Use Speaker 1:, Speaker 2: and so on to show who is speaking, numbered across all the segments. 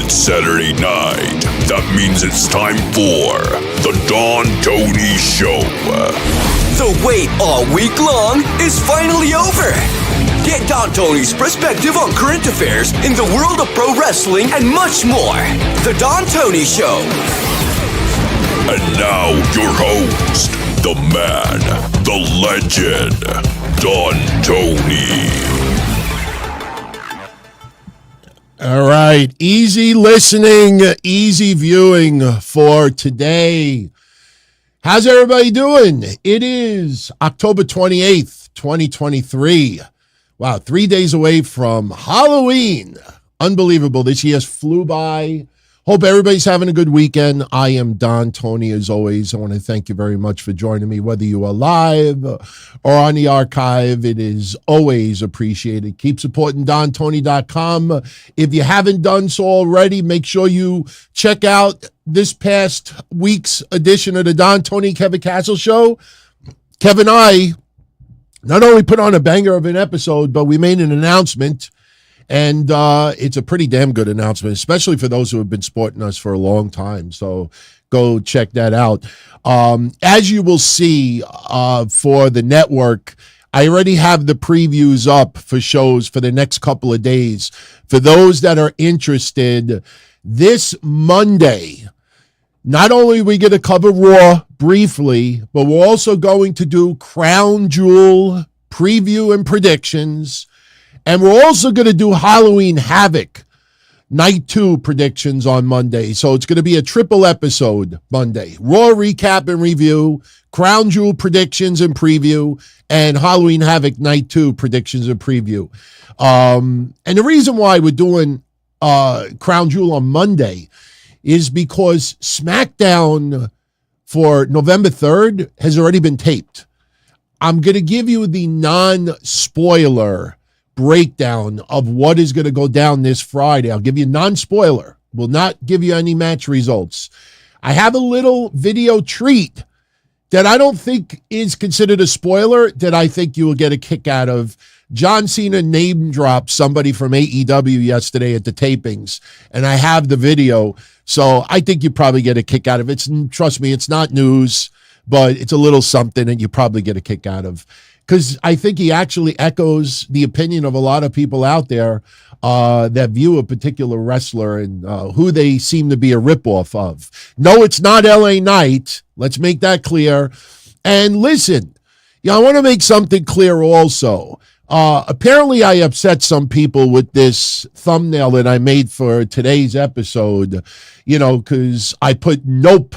Speaker 1: It's Saturday night. That means it's time for the Don Tony Show.
Speaker 2: The wait all week long is finally over. Get Don Tony's perspective on current affairs in the world of pro wrestling and much more. The Don Tony Show.
Speaker 1: And now your host, the man, the legend, Don Tony.
Speaker 3: All right, easy listening, easy viewing for today. How's everybody doing? It is October 28th, 2023. Wow, 3 days away from Halloween. Unbelievable. This year's flew by. Hope everybody's having a good weekend. I am Don Tony, as always. I want to thank you very much for joining me, whether you are live or on the archive. It is always appreciated. Keep supporting DonTony.com. If you haven't done so already, make sure you check out this past week's edition of the Don Tony Kevin Castle Show. Kevin and I not only put on a banger of an episode, but we made an announcement. And it's a pretty damn good announcement, especially for those who have been supporting us for a long time. So go check that out. As you will see for the network, I already have the previews up for shows for the next couple of days. For those that are interested, this Monday, not only are we going to cover Raw briefly, but we're also going to do Crown Jewel preview and predictions. And we're also going to do Halloween Havoc Night 2 predictions on Monday. So it's going to be a triple episode Monday. Raw recap and review, Crown Jewel predictions and preview, and Halloween Havoc Night 2 predictions and preview. And the reason why we're doing Crown Jewel on Monday is because SmackDown for November 3rd has already been taped. I'm going to give you the non-spoiler breakdown of what is going to go down this Friday. I'll give you non-spoiler. Will not give you any match results. I have a little video treat that I don't think is considered a spoiler that I think you will get a kick out of. John Cena name dropped somebody from AEW yesterday at the tapings, and I have the video, so I think you probably get a kick out of it. Trust me, it's not news, but it's a little something and you probably get a kick out of. Because I think he actually echoes the opinion of a lot of people out there that view a particular wrestler and who they seem to be a ripoff of. No, it's not LA Knight. Let's make that clear. And listen, I want to make something clear also. Apparently, I upset some people with this thumbnail that I made for today's episode, because I put nope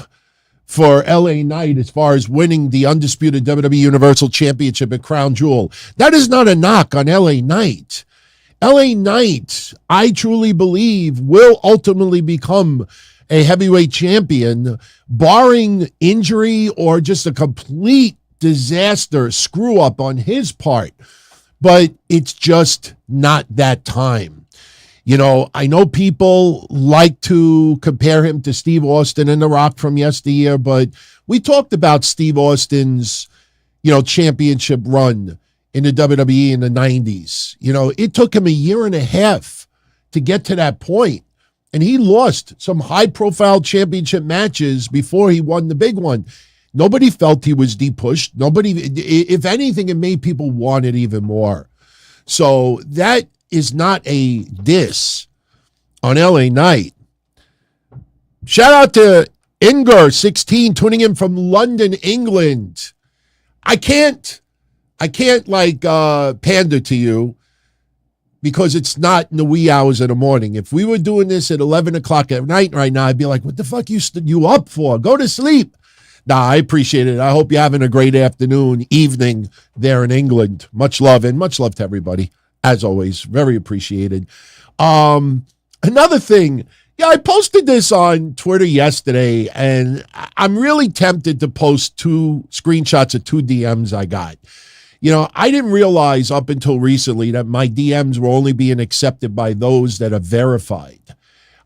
Speaker 3: for LA Knight as far as winning the undisputed WWE Universal Championship at Crown Jewel. That is not a knock on LA Knight. LA Knight, I truly believe, will ultimately become a heavyweight champion, barring injury or just a complete disaster, screw up on his part. But it's just not that time. I know people like to compare him to Steve Austin and The Rock from yesteryear, but we talked about Steve Austin's, championship run in the WWE in the 90s. It took him a year and a half to get to that point, and he lost some high-profile championship matches before he won the big one. Nobody felt he was depushed. Nobody, if anything, it made people want it even more. So that is not a diss on LA Knight. Shout out to Inger16 tuning in from London, England. I can't pander to you because it's not in the wee hours of the morning. If we were doing this at 11 o'clock at night right now, I'd be like, what the fuck you up for? Go to sleep. Nah, I appreciate it. I hope you're having a great afternoon, evening there in England. Much love, and much love to everybody. As always, very appreciated. Another thing, I posted this on Twitter yesterday, and I'm really tempted to post 2 screenshots of 2 DMs I got. I didn't realize up until recently that my DMs were only being accepted by those that are verified.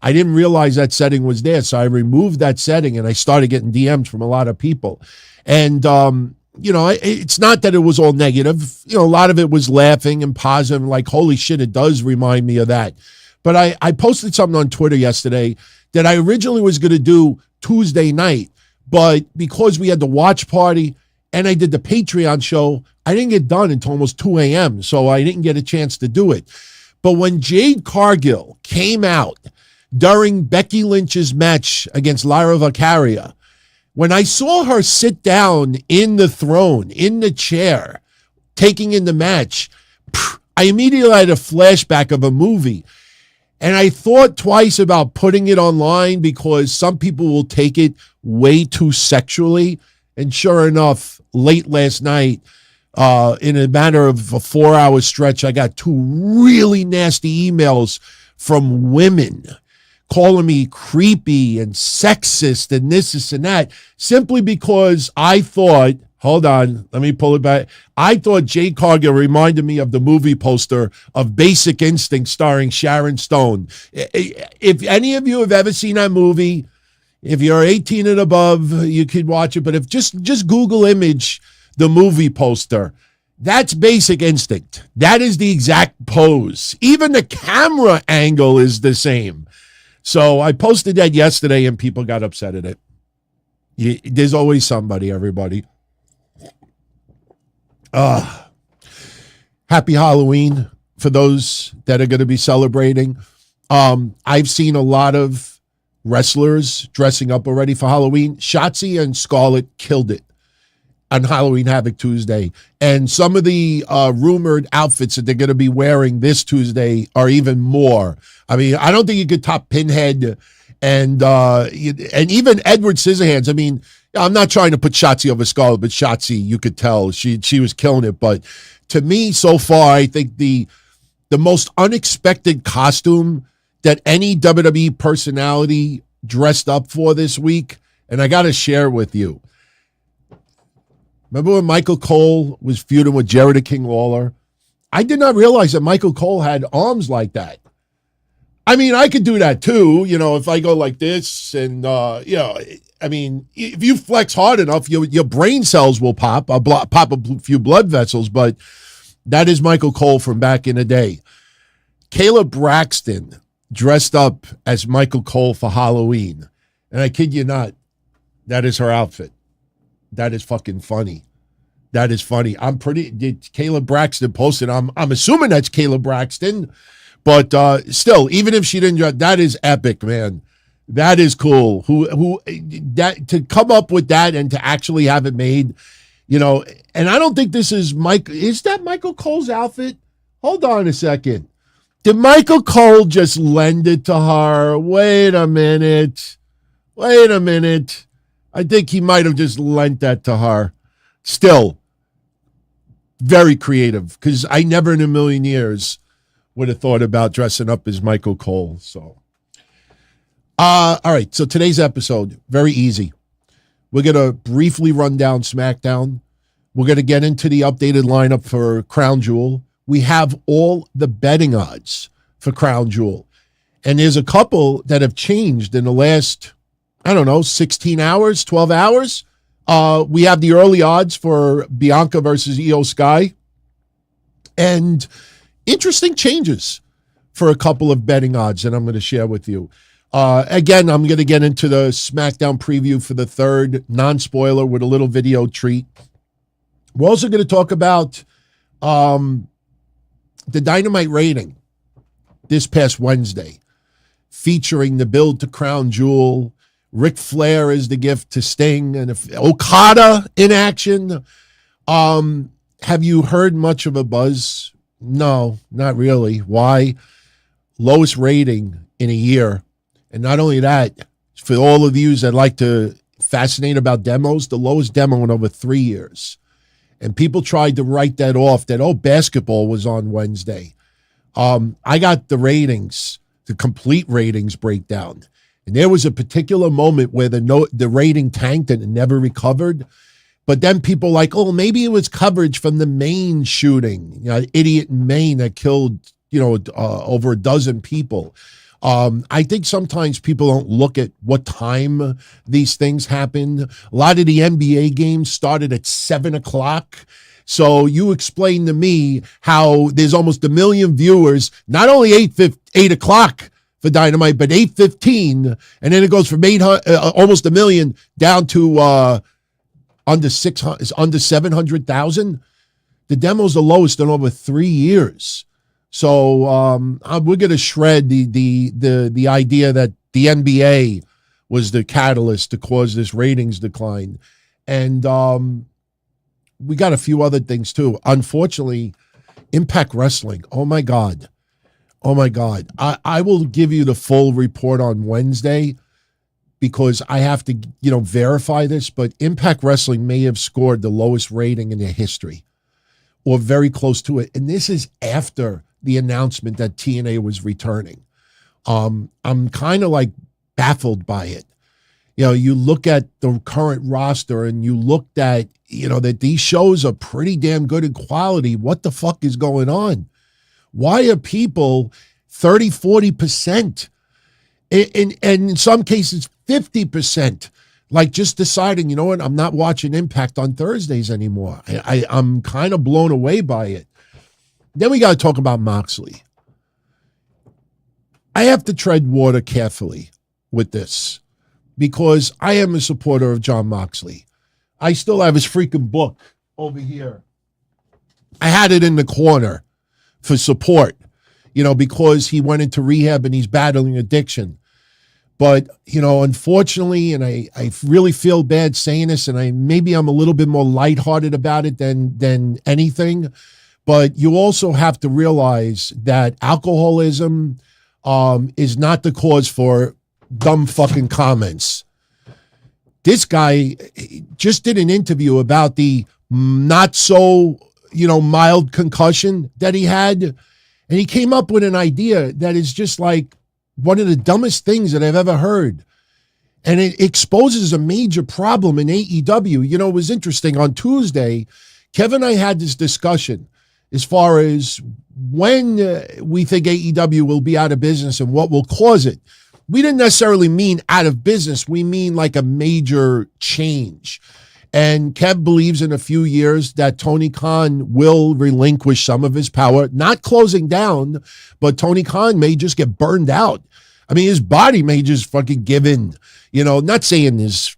Speaker 3: I didn't realize that setting was there, so I removed that setting, and I started getting DMs from a lot of people. And it's not that it was all negative. A lot of it was laughing and positive, like, holy shit, it does remind me of that. But I posted something on Twitter yesterday that I originally was going to do Tuesday night, but because we had the watch party and I did the Patreon show, I didn't get done until almost 2 a.m., so I didn't get a chance to do it. But when Jade Cargill came out during Becky Lynch's match against Lyra Valkyria, when I saw her sit down in the throne, in the chair, taking in the match, I immediately had a flashback of a movie. And I thought twice about putting it online because some people will take it way too sexually. And sure enough, late last night, in a matter of a 4-hour stretch, I got 2 really nasty emails from women calling me creepy and sexist and this and that, simply because I thought, hold on, let me pull it back. I thought Jade Cargill reminded me of the movie poster of Basic Instinct starring Sharon Stone. If any of you have ever seen that movie, if you're 18 and above, you could watch it. But if just Google image the movie poster, that's Basic Instinct. That is the exact pose. Even the camera angle is the same. So I posted that yesterday and people got upset at it. There's always somebody, everybody. Happy Halloween for those that are going to be celebrating. I've seen a lot of wrestlers dressing up already for Halloween. Shotzi and Scarlett killed it on Halloween Havoc Tuesday. And some of the rumored outfits that they're going to be wearing this Tuesday are even more. I mean, I don't think you could top Pinhead and even Edward Scissorhands. I mean, I'm not trying to put Shotzi over Scarlett, but Shotzi, you could tell she was killing it. But to me, so far, I think the most unexpected costume that any WWE personality dressed up for this week, and I got to share with you. Remember when Michael Cole was feuding with Jerry the King Lawler? I did not realize that Michael Cole had arms like that. I mean, I could do that too, if I go like this and, I mean, if you flex hard enough, your brain cells will pop a few blood vessels, but that is Michael Cole from back in the day. Kayla Braxton dressed up as Michael Cole for Halloween. And I kid you not, that is her outfit. That is fucking funny. That is funny. Kayla Braxton posted, I'm assuming that's Kayla Braxton, but still, even if she didn't, that is epic, man. That is cool. That to come up with that and to actually have it made, and I don't think this is is that Michael Cole's outfit? Hold on a second. Did Michael Cole just lend it to her? Wait a minute. I think he might have just lent that to her. Still, very creative, because I never in a million years would have thought about dressing up as Michael Cole. So, all right. So today's episode, very easy. We're going to briefly run down SmackDown. We're going to get into the updated lineup for Crown Jewel. We have all the betting odds for Crown Jewel. And there's a couple that have changed in the last, 16 hours, 12 hours. We have the early odds for Bianca versus Io Sky. And interesting changes for a couple of betting odds that I'm going to share with you. Again, I'm going to get into the SmackDown preview for the third, non-spoiler with a little video treat. We're also going to talk about the Dynamite rating this past Wednesday, featuring the build to Crown Jewel, Ric Flair is the gift to Sting, and Okada in action. Have you heard much of a buzz? No, not really. Why? Lowest rating in a year. And not only that, for all of you that like to fascinate about demos, the lowest demo in over 3 years. And people tried to write that off, that, basketball was on Wednesday. I got the ratings, the complete ratings breakdown. And there was a particular moment where the rating tanked and it never recovered. But then people like, maybe it was coverage from the Maine shooting, idiot in Maine that killed, over a dozen people. I think sometimes people don't look at what time these things happen. A lot of the NBA games started at 7 o'clock. So you explain to me how there's almost 1 million viewers, not only 8 o'clock for Dynamite, but 8:15, and then it goes from almost 1 million down to under 700,000. The demo's the lowest in over 3 years. So we're going to shred the idea that the NBA was the catalyst to cause this ratings decline, and we got a few other things too. Unfortunately, Impact Wrestling. Oh my God. I will give you the full report on Wednesday because I have to, verify this, but Impact Wrestling may have scored the lowest rating in their history or very close to it. And this is after the announcement that TNA was returning. I'm kind of like baffled by it. You look at the current roster and you looked at, that these shows are pretty damn good in quality. What the fuck is going on? Why are people 30, 40%? And in some cases, 50%, like just deciding, you know what, I'm not watching Impact on Thursdays anymore. I'm kind of blown away by it. Then we got to talk about Moxley. I have to tread water carefully with this because I am a supporter of John Moxley. I still have his freaking book over here. I had it in the corner for support, because he went into rehab and he's battling addiction. But, unfortunately, and I really feel bad saying this, and maybe I'm a little bit more lighthearted about it than anything, but you also have to realize that alcoholism is not the cause for dumb fucking comments. This guy just did an interview about the not so, mild concussion that he had. And he came up with an idea that is just like one of the dumbest things that I've ever heard. And it exposes a major problem in AEW. It was interesting. On Tuesday, Kevin and I had this discussion as far as when we think AEW will be out of business and what will cause it. We didn't necessarily mean out of business. We mean like a major change. And Kev believes in a few years that Tony Khan will relinquish some of his power, not closing down, but Tony Khan may just get burned out. I mean, his body may just fucking give in, not saying his,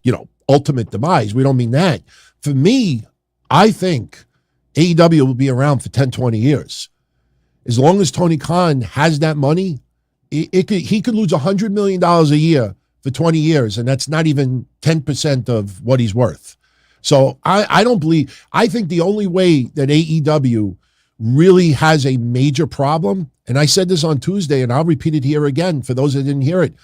Speaker 3: ultimate demise. We don't mean that. For me, I think AEW will be around for 10, 20 years. As long as Tony Khan has that money, he could lose $100 million a year for 20 years, and that's not even 10% of what he's worth. So I think the only way that AEW really has a major problem, and I said this on Tuesday, and I'll repeat it here again for those that didn't hear it,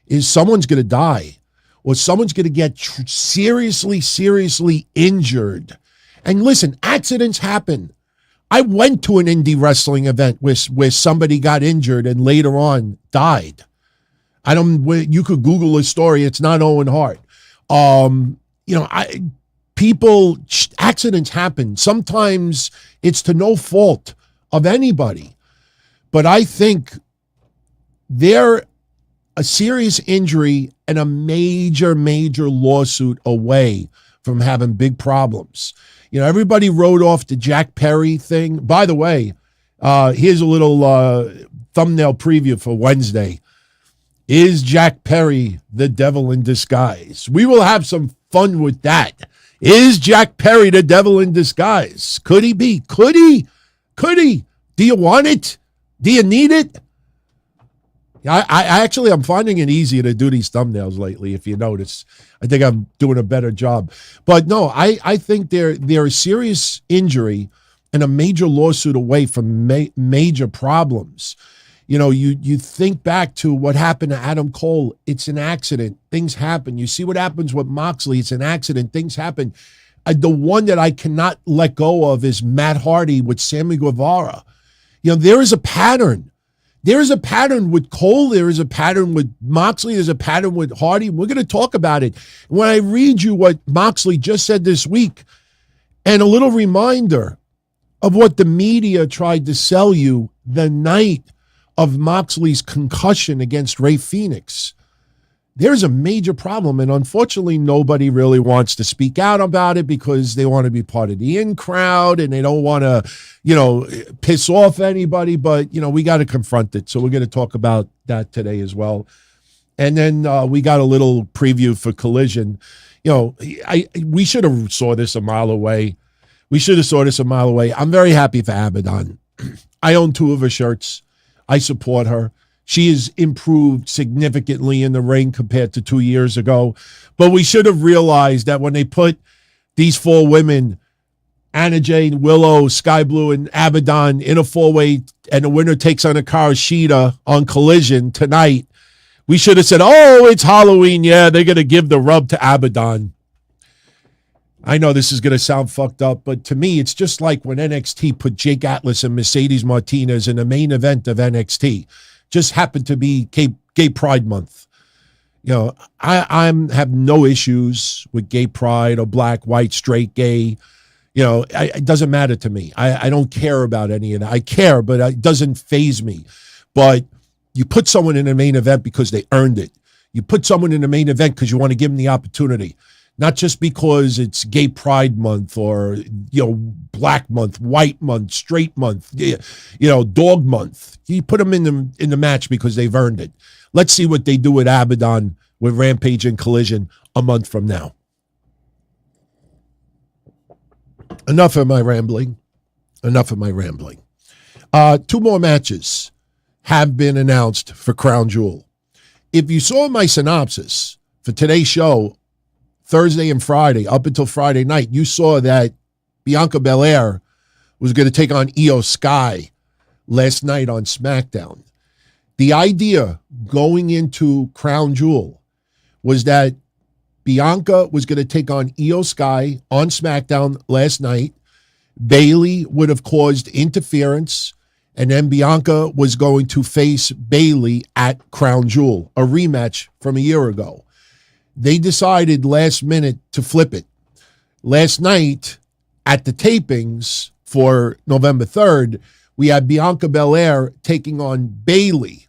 Speaker 3: is someone's going to die or someone's going to get seriously injured. And listen, accidents happen. I went to an indie wrestling event where somebody got injured and later on died. You could Google his story. It's not Owen Hart. Accidents happen. Sometimes it's to no fault of anybody. But I think they're a serious injury and a major lawsuit away from having big problems. Everybody wrote off the Jack Perry thing. By the way, here's a little thumbnail preview for Wednesday. Is Jack Perry the devil in disguise? We will have some fun with that. Is Jack Perry the devil in disguise? Could he be? Could he? Do you want it? Do you need it? I'm finding it easier to do these thumbnails lately, if you notice. I think I'm doing a better job. But no, I think they're a serious injury and a major lawsuit away from major problems. You think back to what happened to Adam Cole. It's an accident. Things happen. You see what happens with Moxley. It's an accident. Things happen. The one that I cannot let go of is Matt Hardy with Sammy Guevara. There is a pattern. There is a pattern with Cole. There is a pattern with Moxley. There's a pattern with Hardy. We're going to talk about it. When I read you what Moxley just said this week, and a little reminder of what the media tried to sell you the night of Moxley's concussion against Rey Fenix. There's a major problem, and unfortunately nobody really wants to speak out about it because they want to be part of the in crowd and they don't want to, piss off anybody, but, we got to confront it. So we're going to talk about that today as well. And then we got a little preview for Collision. We should have saw this a mile away. I'm very happy for Abaddon. I own 2 of her shirts. I support her. She has improved significantly in the ring compared to 2 years ago. But we should have realized that when they put these 4 women, Anna Jane, Willow, Sky Blue, and Abaddon in a 4-way, and the winner takes on Hikaru Shida on Collision tonight, we should have said, oh, it's Halloween. Yeah, they're going to give the rub to Abaddon. I know this is going to sound fucked up, but to me, it's just like when NXT put Jake Atlas and Mercedes Martinez in the main event of NXT. Just happened to be Gay Pride Month. I have no issues with gay pride or black, white, straight, gay. It doesn't matter to me. I don't care about any of that. I care, but it doesn't faze me. But you put someone in a main event because they earned it. You put someone in the main event because you want to give them the opportunity. Not just because it's Gay Pride Month or, Black Month, White Month, Straight Month, Dog Month. You put them in the match because they've earned it. Let's see what they do with Abaddon, with Rampage and Collision a month from now. Enough of my rambling. 2 more matches have been announced for Crown Jewel. If you saw my synopsis for today's show, Thursday and Friday, up until Friday night, you saw that Bianca Belair was going to take on Io Sky last night on SmackDown. The idea going into Crown Jewel was that Bianca was going to take on Io Sky on SmackDown last night. Bayley would have caused interference, and then Bianca was going to face Bayley at Crown Jewel, a rematch from a year ago. They decided last minute to flip it. Last night at the tapings for November 3rd, we had Bianca Belair taking on Bayley.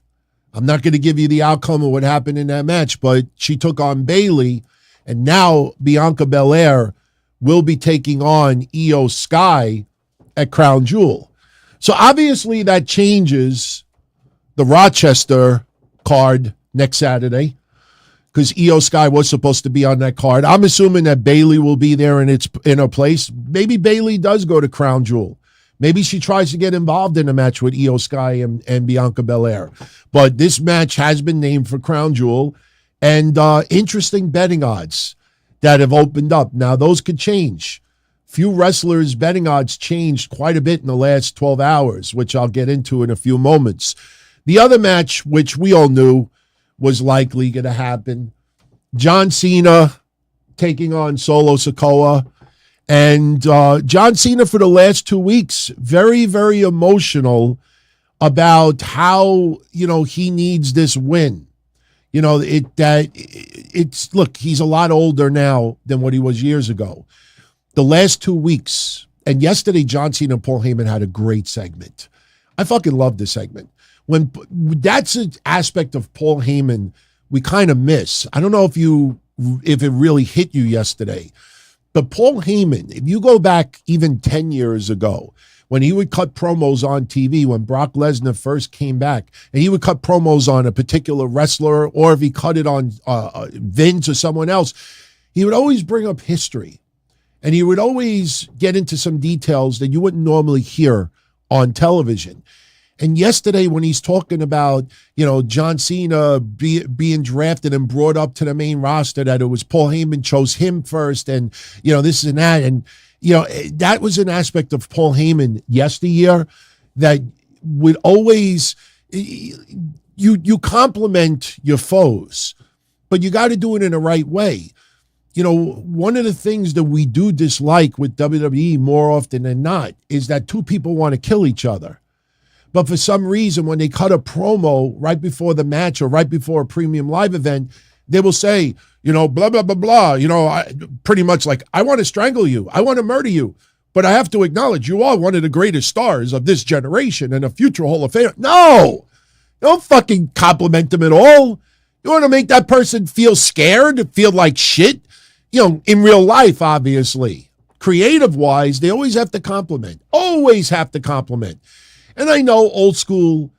Speaker 3: I'm not going to give you the outcome of what happened in that match, but she took on Bayley, and now Bianca Belair will be taking on Io Sky at Crown Jewel. So obviously that changes the Rochester card next Saturday, because Io Sky was supposed to be on that card. I'm assuming that Bayley will be there in her place. Maybe Bayley does go to Crown Jewel. Maybe she tries to get involved in a match with Io Sky and Bianca Belair. But this match has been named for Crown Jewel, and interesting betting odds that have opened up. Now, those could change. Few wrestlers' betting odds changed quite a bit in the last 12 hours, which I'll get into in a few moments. The other match, which we all knew was likely going to happen, John Cena taking on Solo Sikoa. And John Cena for the last 2 weeks, very, very emotional about how, he needs this win. Look, he's a lot older now than what he was years ago. The last 2 weeks, and yesterday, John Cena and Paul Heyman had a great segment. I fucking love this segment. That's an aspect of Paul Heyman we kind of miss. I don't know if it really hit you yesterday, but Paul Heyman, if you go back even 10 years ago, when he would cut promos on TV, when Brock Lesnar first came back, and he would cut promos on a particular wrestler, or if he cut it on Vince or someone else, he would always bring up history. And he would always get into some details that you wouldn't normally hear on television. And yesterday, when he's talking about, John Cena being drafted and brought up to the main roster, that it was Paul Heyman chose him first, and, this and that. And, that was an aspect of Paul Heyman yesteryear that would always, you compliment your foes, but you got to do it in the right way. One of the things that we do dislike with WWE more often than not is that two people want to kill each other. But for some reason, when they cut a promo right before the match or right before a premium live event, they will say, blah, blah, blah, blah. Pretty much like, I want to strangle you. I want to murder you. But I have to acknowledge you are one of the greatest stars of this generation and a future Hall of Famer. No, Don't fucking compliment them at all. You want to make that person feel scared, feel like shit? In real life, obviously. Creative-wise, they always have to compliment. Always have to compliment. And I know old school,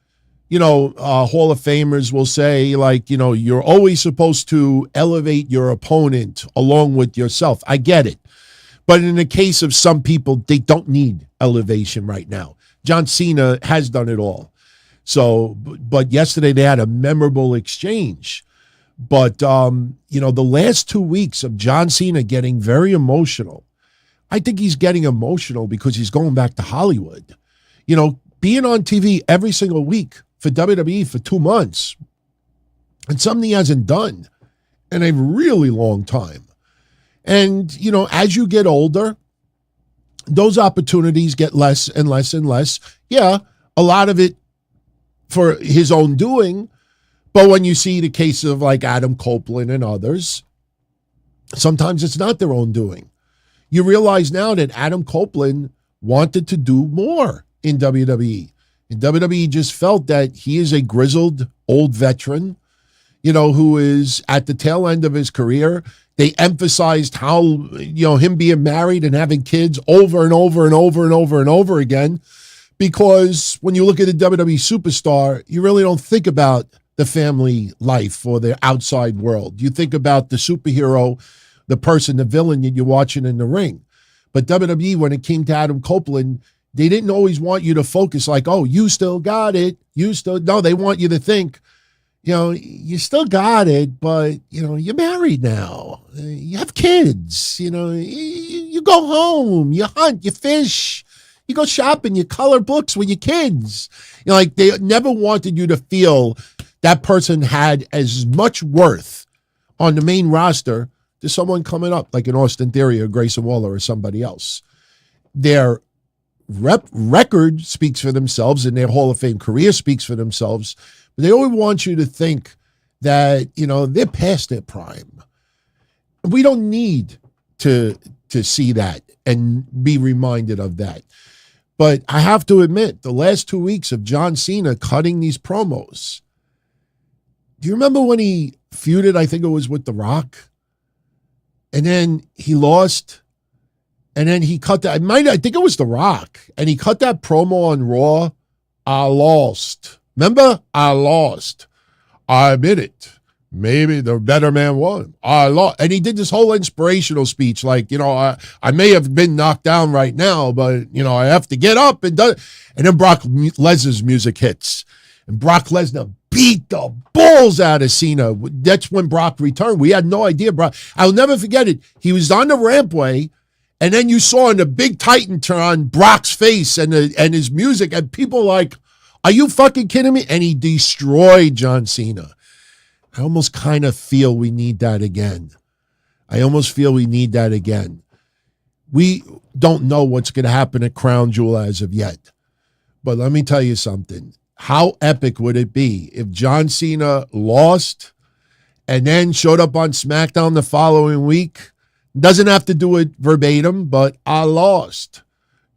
Speaker 3: Hall of Famers will say, like, you're always supposed to elevate your opponent along with yourself. I get it. But in the case of some people, they don't need elevation right now. John Cena has done it all. So, but yesterday they had a memorable exchange. But, the last 2 weeks of John Cena getting very emotional, I think he's getting emotional because he's going back to Hollywood. Being on TV every single week for WWE for 2 months, and something he hasn't done in a really long time. And, as you get older, those opportunities get less and less and less. Yeah, a lot of it for his own doing. But when you see the case of like Adam Copeland and others, sometimes it's not their own doing. You realize now that Adam Copeland wanted to do more in WWE. And WWE just felt that he is a grizzled old veteran, who is at the tail end of his career. They emphasized how, him being married and having kids over and over and over and over and over again. Because when you look at a WWE superstar, you really don't think about the family life or the outside world. You think about the superhero, the person, the villain that you're watching in the ring. But WWE, when it came to Adam Copeland, they didn't always want you to focus like, oh, you still got it. No, they want you to think, you still got it, but, you're married now. You have kids, you go home, you hunt, you fish, you go shopping, you color books with your kids. Like they never wanted you to feel that person had as much worth on the main roster to someone coming up like an Austin Theory or Grayson Waller or somebody else. Their record speaks for themselves and their Hall of Fame career speaks for themselves. But they always want you to think that, they're past their prime. We don't need to see that and be reminded of that. But I have to admit, the last 2 weeks of John Cena cutting these promos, do you remember when he feuded, I think it was with The Rock? And then he lost, and then he cut that, I think it was The Rock, and he cut that promo on Raw, I lost. Remember? I lost. I admit it. Maybe the better man won. I lost. And he did this whole inspirational speech like, I may have been knocked down right now, but, I have to get up and do. And then Brock Lesnar's music hits. And Brock Lesnar beat the balls out of Cena. That's when Brock returned. We had no idea. I'll never forget it. He was on the rampway, and then you saw in the big Titan turn Brock's face and his music, and people like, are you fucking kidding me? And he destroyed John Cena. I almost kind of feel we need that again. We don't know what's going to happen at Crown Jewel as of yet. But let me tell you something. How epic would it be if John Cena lost and then showed up on SmackDown the following week? Doesn't have to do it verbatim, but I lost.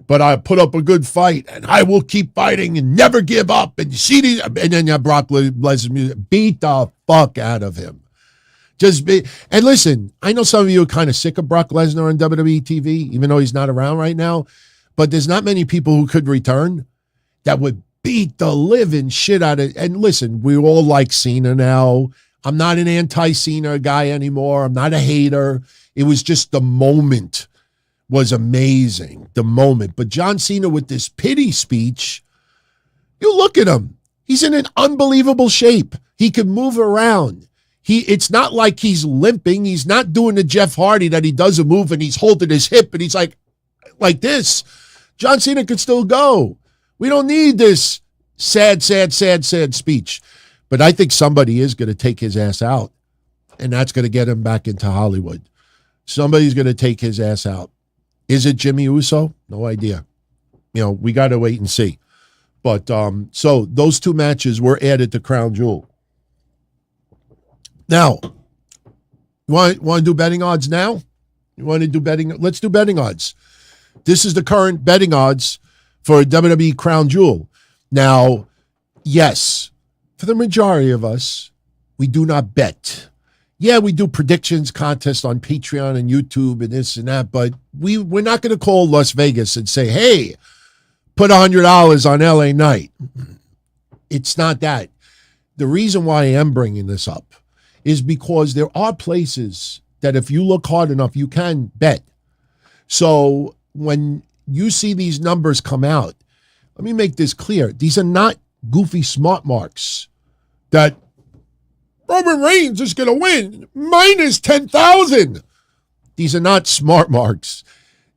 Speaker 3: But I put up a good fight, and I will keep fighting and never give up. And you see these, and then you Brock Lesnar beat the fuck out of him. And listen, I know some of you are kind of sick of Brock Lesnar on WWE TV, even though he's not around right now. But there's not many people who could return that would beat the living shit out of. And listen, we all like Cena now. I'm not an anti-Cena guy anymore. I'm not a hater. It was just the moment was amazing, the moment. But John Cena with this pity speech, you look at him. He's in an unbelievable shape. He can move around. It's not like he's limping. He's not doing the Jeff Hardy that he does a move and he's holding his hip and he's like this. John Cena could still go. We don't need this sad speech. But I think somebody is going to take his ass out, and that's going to get him back into Hollywood. Somebody's going to take his ass out. Is it Jimmy Uso? No idea. We got to wait and see. But so those two matches were added to Crown Jewel. Now, you want to do betting odds now? You want to do betting? Let's do betting odds. This is the current betting odds for WWE Crown Jewel. Now, yes, for the majority of us, we do not bet. Yeah, we do predictions contests on Patreon and YouTube and this and that, but we're not going to call Las Vegas and say, hey, put $100 on LA Knight. It's not that. The reason why I am bringing this up is because there are places that if you look hard enough, you can bet. So when you see these numbers come out, let me make this clear. These are not goofy smart marks that Roman Reigns is going to win minus 10,000. These are not smart marks.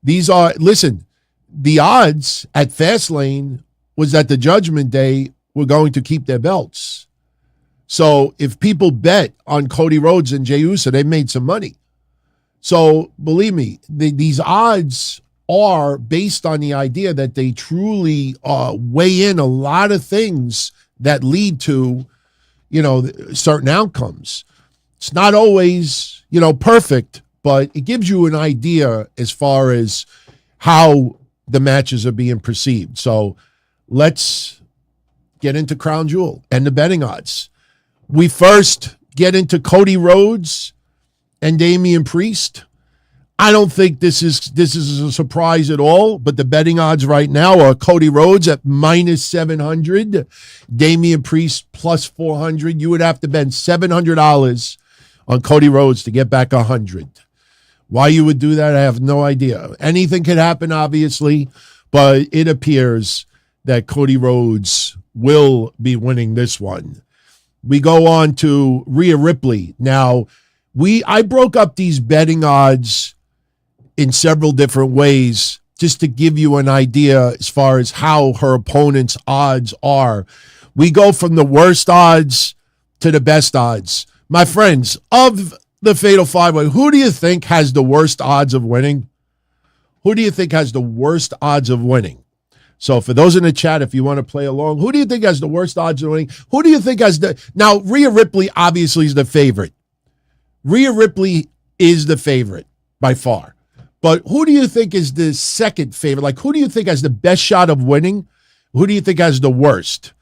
Speaker 3: These are, listen, the odds at Fastlane was that the Judgment Day were going to keep their belts. So if people bet on Cody Rhodes and Jey Uso, they made some money. So believe me, these odds are based on the idea that they truly weigh in a lot of things that lead to, certain outcomes. It's not always, perfect, but it gives you an idea as far as how the matches are being perceived. So let's get into Crown Jewel and the betting odds. We first get into Cody Rhodes and Damian Priest. I don't think this is a surprise at all, but the betting odds right now are Cody Rhodes at minus 700, Damian Priest plus 400. You would have to bet $700 on Cody Rhodes to get back 100. Why you would do that, I have no idea. Anything could happen, obviously, but it appears that Cody Rhodes will be winning this one. We go on to Rhea Ripley. Now, I broke up these betting odds in several different ways just to give you an idea as far as how her opponent's odds are. We go from the worst odds to the best odds. My friends, of the Fatal Five-Way, who do you think has the worst odds of winning? Who do you think has the worst odds of winning? So for those in the chat, if you want to play along, who do you think has the worst odds of winning? Who do you think has now, Rhea Ripley obviously is the favorite. Rhea Ripley is the favorite by far. But who do you think is the second favorite? Like, who do you think has the best shot of winning? Who do you think has the worst?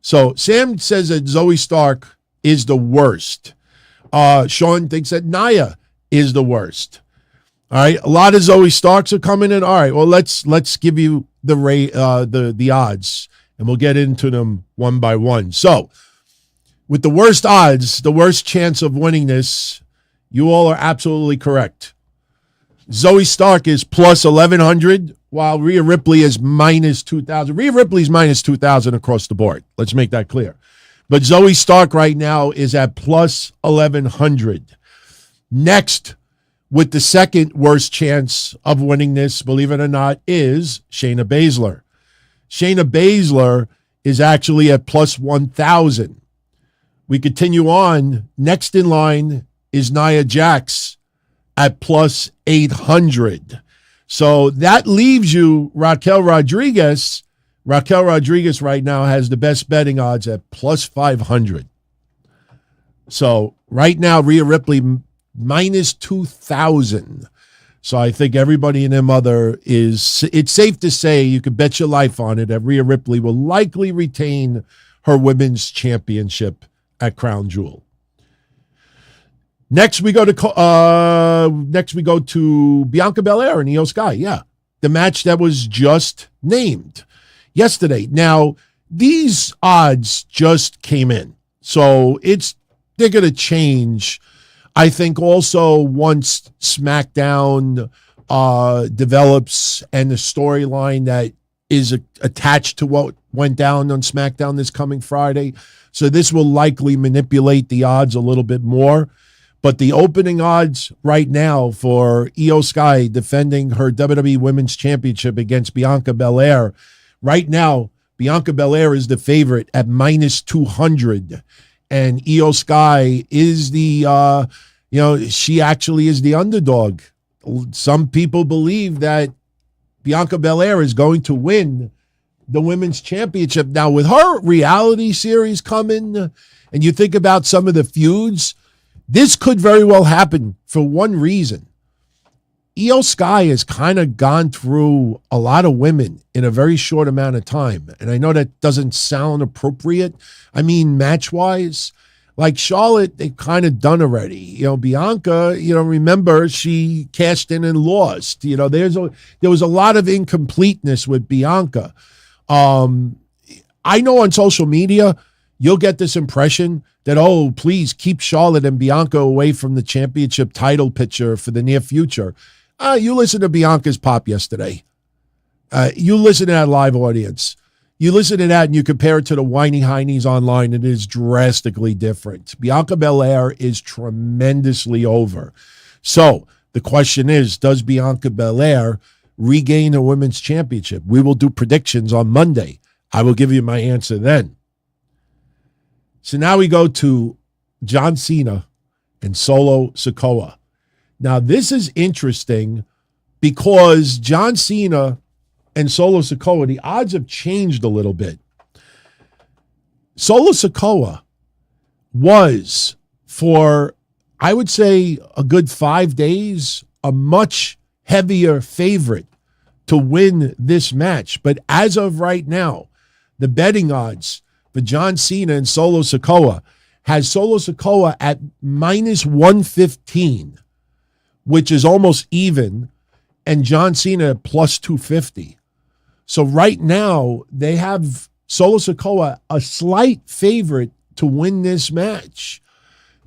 Speaker 3: So Sam says that Zoe Stark is the worst. Sean thinks that Nia is the worst. All right, a lot of Zoe Starks are coming in. All right, well, let's give you the odds, and we'll get into them one by one. So with the worst odds, the worst chance of winning this, you all are absolutely correct. Zoe Stark is plus 1,100, while Rhea Ripley is minus 2,000. Rhea Ripley's minus 2,000 across the board. Let's make that clear. But Zoe Stark right now is at plus 1,100. Next, with the second worst chance of winning this, believe it or not, is Shayna Baszler. Shayna Baszler is actually at plus 1,000. We continue on. Next in line is Nia Jax at plus 800. So that leaves you Raquel Rodriguez. Raquel Rodriguez right now has the best betting odds at plus 500. So right now, Rhea Ripley minus 2,000. So I think everybody and their mother it's safe to say, you can bet your life on it, that Rhea Ripley will likely retain her women's championship at Crown Jewel. Next we go to Bianca Belair and Io Sky. Yeah, the match that was just named yesterday. Now, these odds just came in, so they're going to change. I think also once SmackDown develops and the storyline that is attached to what went down on SmackDown this coming Friday. So this will likely manipulate the odds a little bit more. But the opening odds right now for Io Sky defending her WWE Women's Championship against Bianca Belair, right now, Bianca Belair is the favorite at minus 200. And Io Sky is she actually is the underdog. Some people believe that Bianca Belair is going to win the Women's Championship. Now, with her reality series coming, and you think about some of the feuds, this could very well happen for one reason. Io Sky has kind of gone through a lot of women in a very short amount of time. And I know that doesn't sound appropriate. I mean, match-wise, like Charlotte, they've kind of done already. Bianca, remember, she cashed in and lost. There was a lot of incompleteness with Bianca. I know on social media, you'll get this impression that, oh, please keep Charlotte and Bianca away from the championship title picture for the near future. You listen to Bianca's pop yesterday. You listen to that live audience. You listen to that and you compare it to the whiny heinies online, and it is drastically different. Bianca Belair is tremendously over. So the question is, does Bianca Belair regain a women's championship? We will do predictions on Monday. I will give you my answer then. So now we go to John Cena and Solo Sikoa. Now, this is interesting because John Cena and Solo Sikoa, the odds have changed a little bit. Solo Sikoa was, for, I would say, a good 5 days, a much heavier favorite to win this match. But as of right now, the betting odds for John Cena and Solo Sikoa has Solo Sikoa at minus 115, which is almost even, and John Cena at plus 250. So right now, they have Solo Sikoa a slight favorite to win this match.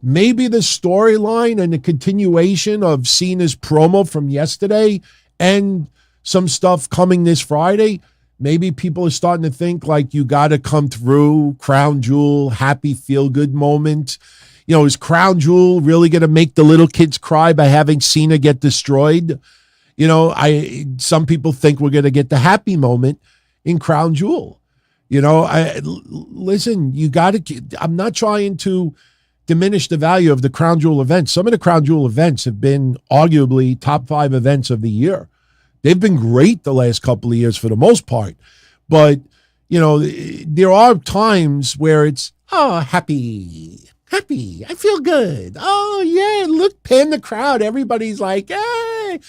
Speaker 3: Maybe the storyline and the continuation of Cena's promo from yesterday and some stuff coming this Friday, maybe people are starting to think like you got to come through, crown jewel, happy, feel-good moment. Is crown jewel really going to make the little kids cry by having Cena get destroyed? Some people think we're going to get the happy moment in crown jewel. Listen, you got to, I'm not trying to diminish the value of the crown jewel events. Some of the crown jewel events have been arguably top 5 events of the year. They've been great the last couple of years for the most part. But, there are times where it's, oh, happy, I feel good. Oh, yeah, look, pan the crowd. Everybody's like, hey.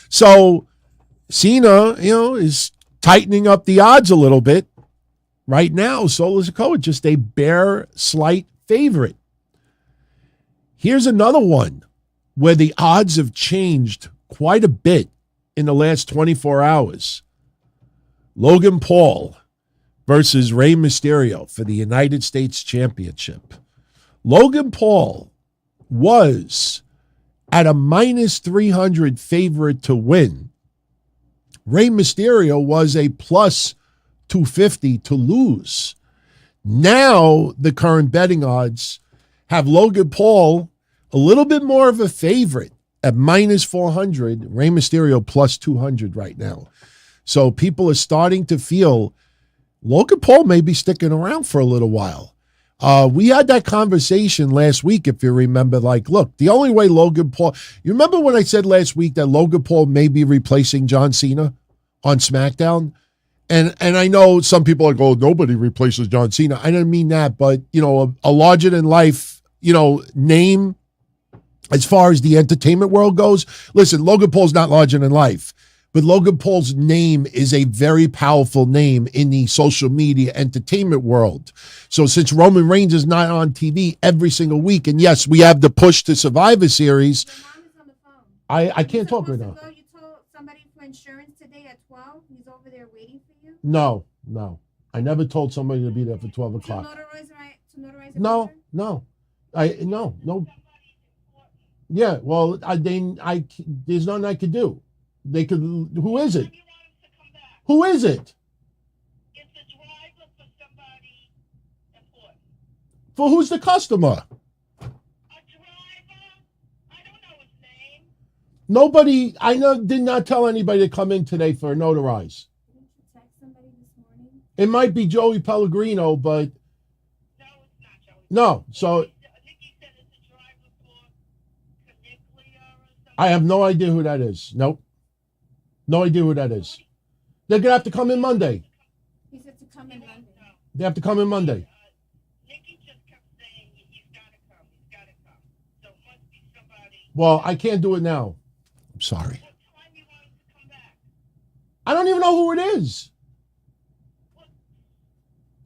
Speaker 3: So Cena, is tightening up the odds a little bit. Right now, Solo Sikoa just a bare, slight favorite. Here's another one where the odds have changed quite a bit in the last 24 hours. Logan Paul versus Rey Mysterio for the United States Championship. Logan Paul was at a minus 300 favorite to win. Rey Mysterio was a plus 250 to lose. Now the current betting odds have Logan Paul a little bit more of a favorite at minus 400, Rey Mysterio plus 200 right now. So people are starting to feel Logan Paul may be sticking around for a little while. We had that conversation last week, if you remember, like, look, the only way Logan Paul, you remember when I said last week that Logan Paul may be replacing John Cena on SmackDown? And I know some people are like, oh, nobody replaces John Cena. I don't mean that, but, a larger than life, name as far as the entertainment world goes. Listen, Logan Paul's not larger than life, but Logan Paul's name is a very powerful name in the social media entertainment world. So since Roman Reigns is not on TV every single week, and yes, we have the push to Survivor Series.
Speaker 4: Your mom is on the phone.
Speaker 3: I can't talk right now.
Speaker 4: You told somebody for insurance today at 12. He's over there waiting for you.
Speaker 3: No. I never told somebody to be there for 12 o'clock.
Speaker 4: To notarize a
Speaker 3: No.
Speaker 4: picture?
Speaker 3: No. Yeah, well, there's nothing I could do. They could. Who is it? Who is it?
Speaker 5: It's a driver for somebody important.
Speaker 3: For who's the customer?
Speaker 5: A driver? I don't know his name.
Speaker 3: Nobody. Did not tell anybody to come in today for a notarize.
Speaker 4: Didn't you text somebody this morning?
Speaker 3: It might be Joey Pellegrino, but
Speaker 5: No, it's not Joey.
Speaker 3: no. So
Speaker 5: Nikki said it's a driver for Caniclia or something.
Speaker 3: I have no idea who that is. Nope. No idea who that is. They're going to have to come in Monday.
Speaker 4: He said to come in Monday.
Speaker 3: They have to come in Monday.
Speaker 5: Nikki just kept saying he's got to come. So it must be somebody.
Speaker 3: Well, I can't do it now. I'm sorry.
Speaker 5: Well, try
Speaker 3: I don't even know who it is.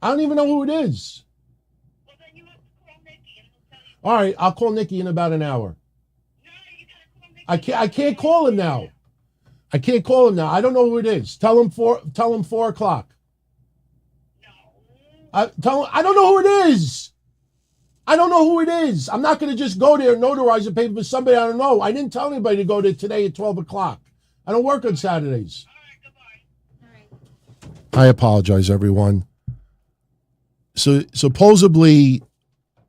Speaker 3: I don't even know who it is.
Speaker 5: Well, then you have to call Nikki and he'll tell you.
Speaker 3: All right, I'll call Nikki in about an hour.
Speaker 5: No, you gotta call Nikki.
Speaker 3: I can't call him now. I can't call him now. I don't know who it is. Tell him 4 o'clock.
Speaker 5: No.
Speaker 3: I don't know who it is. I don't know who it is. I'm not going to just go there and notarize a paper for somebody I don't know. I didn't tell anybody to go there today at 12 o'clock. I don't work on Saturdays.
Speaker 5: All right, goodbye.
Speaker 4: All right.
Speaker 3: I apologize, everyone. So supposedly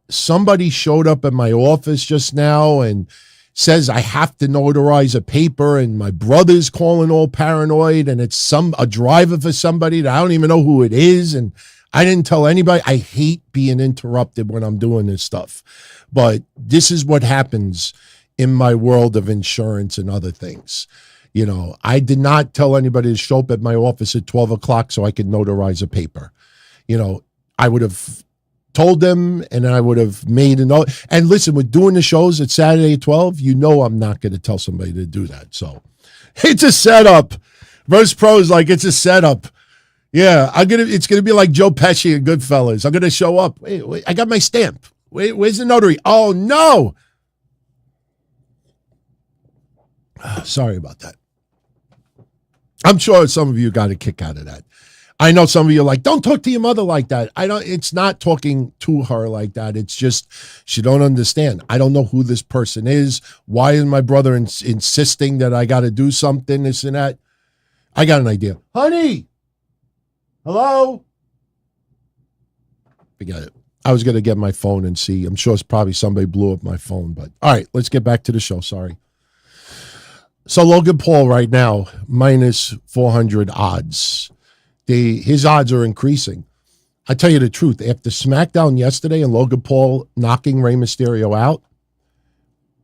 Speaker 3: somebody showed up at my office just now and says I have to notarize a paper, and my brother's calling all paranoid, and it's a driver for somebody that I don't even know who it is, and I didn't tell anybody. I hate being interrupted when I'm doing this stuff, but this is what happens in my world of insurance and other things. You know, I did not tell anybody to show up at my office at 12 o'clock so I could notarize a paper. You know, I would have told them, and I would have made a note. And listen, with doing the shows at Saturday at 12, you know I'm not going to tell somebody to do that. So it's a setup. Verse Pro is like, it's a setup. Yeah, it's gonna be like Joe Pesci and Goodfellas. I'm gonna show up. Wait, I got my stamp. Wait, where's the notary? Oh no. Sorry about that. I'm sure some of you got a kick out of that. I know some of you are like, don't talk to your mother like that. It's not talking to her like that. It's just, she don't understand. I don't know who this person is. Why is my brother insisting that I got to do something, this and that? I got an idea. Honey, hello? Forget it. I was going to get my phone and see. I'm sure it's probably somebody blew up my phone, but all right, let's get back to the show. Sorry. So Logan Paul right now, minus 400 odds. His odds are increasing. I tell you the truth, after SmackDown yesterday and Logan Paul knocking Rey Mysterio out,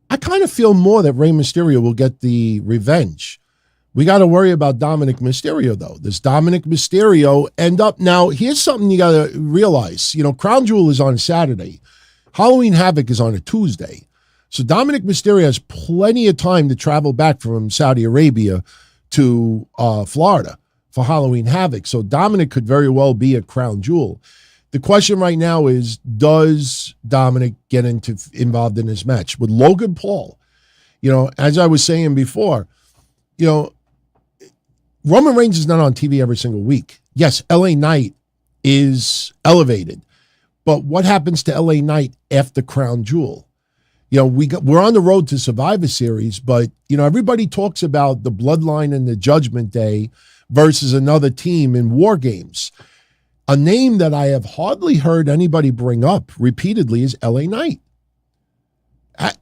Speaker 3: I kind of feel more that Rey Mysterio will get the revenge. We got to worry about Dominic Mysterio, though. Does Dominic Mysterio end up... Now, here's something you got to realize. You know, Crown Jewel is on a Saturday. Halloween Havoc is on a Tuesday. So Dominic Mysterio has plenty of time to travel back from Saudi Arabia to Florida for Halloween Havoc. So Dominic could very well be a Crown Jewel. The question right now is, does Dominic get involved in this match with Logan Paul? You know, as I was saying before, you know, Roman Reigns is not on TV every single week. Yes, LA Knight is elevated, but what happens to LA Knight after Crown Jewel? You know, we're on the road to Survivor Series, but, you know, everybody talks about the Bloodline and the Judgment Day versus another team in War Games. A name that I have hardly heard anybody bring up repeatedly is LA Knight.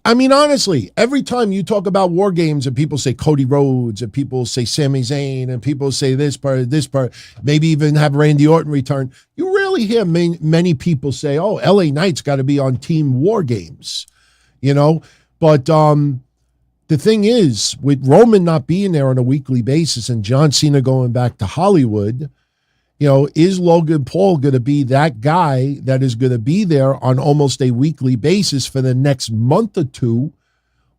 Speaker 3: I mean, honestly, every time you talk about War Games and people say Cody Rhodes and people say Sami Zayn and people say this part, maybe even have Randy Orton return, you rarely hear many people say, oh, LA Knight's got to be on Team War Games. You know, but the thing is, with Roman not being there on a weekly basis and John Cena going back to Hollywood, you know, is Logan Paul going to be that guy that is going to be there on almost a weekly basis for the next month or two